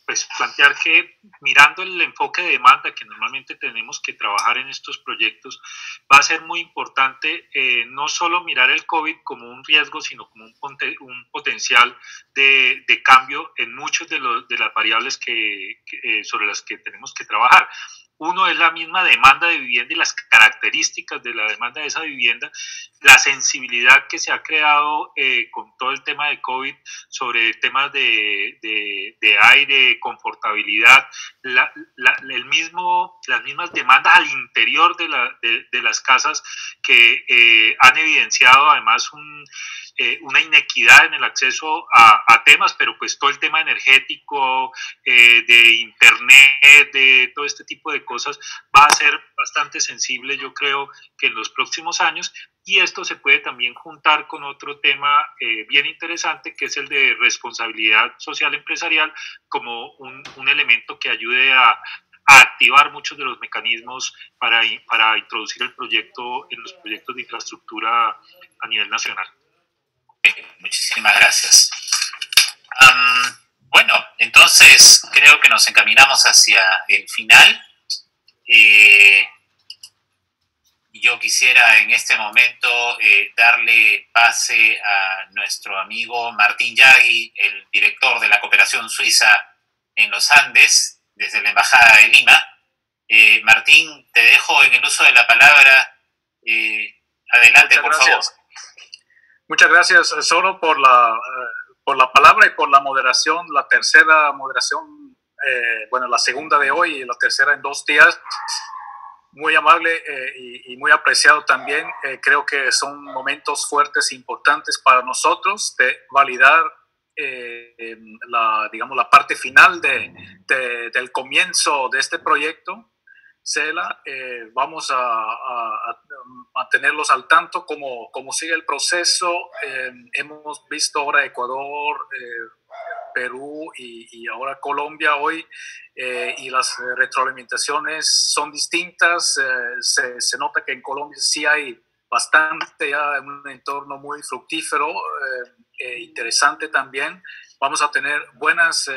pues plantear que mirando el enfoque de demanda que normalmente tenemos que trabajar en estos proyectos, va a ser muy importante no solo mirar el COVID como un riesgo, sino como un potencial de cambio en muchas de las variables sobre las que tenemos que trabajar. Uno es la misma demanda de vivienda y las características de la demanda de esa vivienda, la sensibilidad que se ha creado con todo el tema de COVID sobre temas de aire, confortabilidad, las mismas demandas al interior de las casas que han evidenciado además una inequidad en el acceso a temas, pero pues todo el tema energético, de internet, de todo este tipo de cosas va a ser bastante sensible, yo creo, que en los próximos años. Y esto se puede también juntar con otro tema bien interesante, que es el de responsabilidad social empresarial, como un elemento que ayude a activar muchos de los mecanismos para introducir el proyecto en los proyectos de infraestructura a nivel nacional. Muchísimas gracias. Bueno, entonces creo que nos encaminamos hacia el final. Yo quisiera en este momento darle pase a nuestro amigo Martín Yagui, el director de la cooperación suiza en los Andes, desde la Embajada de Lima. Martín, te dejo en el uso de la palabra. Adelante, por favor. Muchas gracias, solo por la palabra y por la moderación, la tercera moderación, la segunda de hoy y la tercera en 2 días. Muy amable y muy apreciado también. Creo que son momentos fuertes e importantes para nosotros de validar la parte final del comienzo de este proyecto. CELA, vamos a mantenerlos al tanto como sigue el proceso. Hemos visto ahora Ecuador, Perú y ahora Colombia hoy, y las retroalimentaciones son distintas. Se nota que en Colombia sí hay bastante ya en un entorno muy fructífero, interesante también. Vamos a tener buenas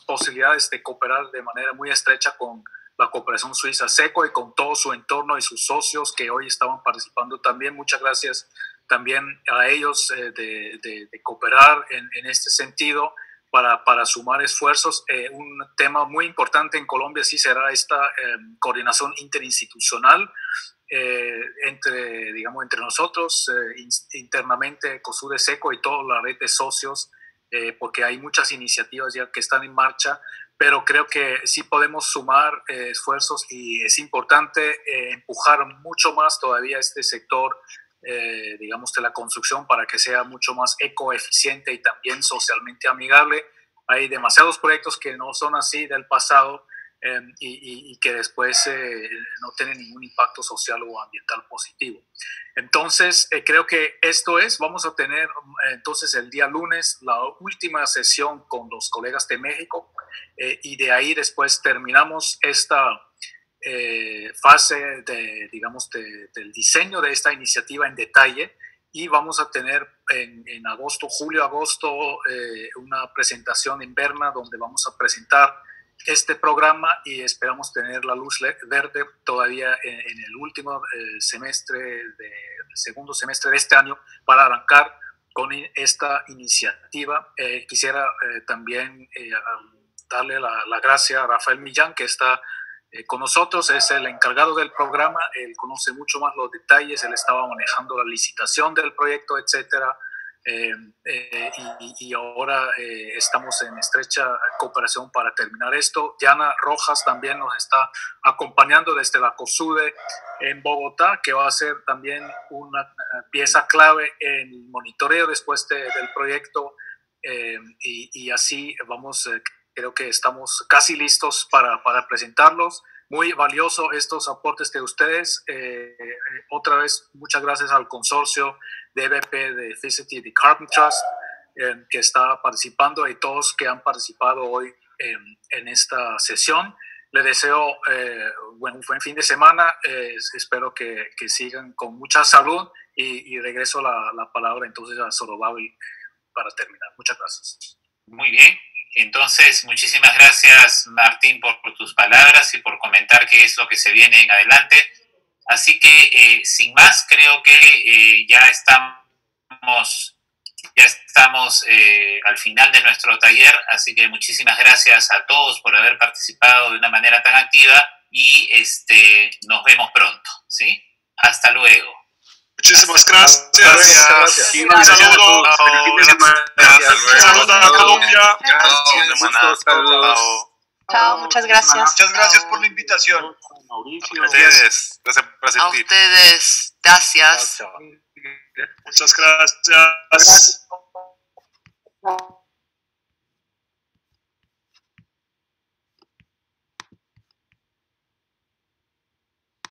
posibilidades de cooperar de manera muy estrecha con la cooperación suiza SECO y con todo su entorno y sus socios que hoy estaban participando también. Muchas gracias también a ellos de cooperar en este sentido para sumar esfuerzos. Un tema muy importante en Colombia sí será esta coordinación interinstitucional entre nosotros, internamente COSUDE SECO y toda la red de socios, porque hay muchas iniciativas ya que están en marcha, pero creo que sí podemos sumar esfuerzos y es importante empujar mucho más todavía este sector, de la construcción para que sea mucho más ecoeficiente y también socialmente amigable. Hay demasiados proyectos que no son así del pasado y que después no tienen ningún impacto social o ambiental positivo. Entonces, creo que vamos a tener entonces el día lunes la última sesión con los colegas de México y de ahí después terminamos esta fase del diseño de esta iniciativa en detalle y vamos a tener en julio-agosto una presentación en Berna donde vamos a presentar este programa y esperamos tener la luz verde todavía en el último segundo semestre de este año para arrancar con esta iniciativa. Quisiera también darle la gracia a Rafael Millán, que está con nosotros, es el encargado del programa. Él conoce mucho más los detalles, él estaba manejando la licitación del proyecto, etcétera. Y ahora estamos en estrecha cooperación para terminar esto. Diana Rojas también nos está acompañando desde la COSUDE en Bogotá, que va a ser también una pieza clave en el monitoreo después del proyecto, y así vamos. Creo que estamos casi listos para presentarlos. Muy valioso estos aportes de ustedes. Otra vez, muchas gracias al consorcio de EBP, de Efficiency y de Carbon Trust, que está participando, y todos que han participado hoy en esta sesión. Les deseo un buen fin de semana. Espero que sigan con mucha salud y regreso la palabra entonces a Zorobabel para terminar. Muchas gracias. Muy bien. Entonces, muchísimas gracias, Martín, por tus palabras y por comentar qué es lo que se viene en adelante. Así que, sin más, creo que ya estamos al final de nuestro taller, así que muchísimas gracias a todos por haber participado de una manera tan activa y nos vemos pronto, ¿sí? Hasta luego. Muchísimas gracias. Un saludo a Colombia. Chao, muchas gracias. Muchas gracias por la invitación. A ustedes. Gracias por asistir. A ustedes, gracias. Muchas gracias.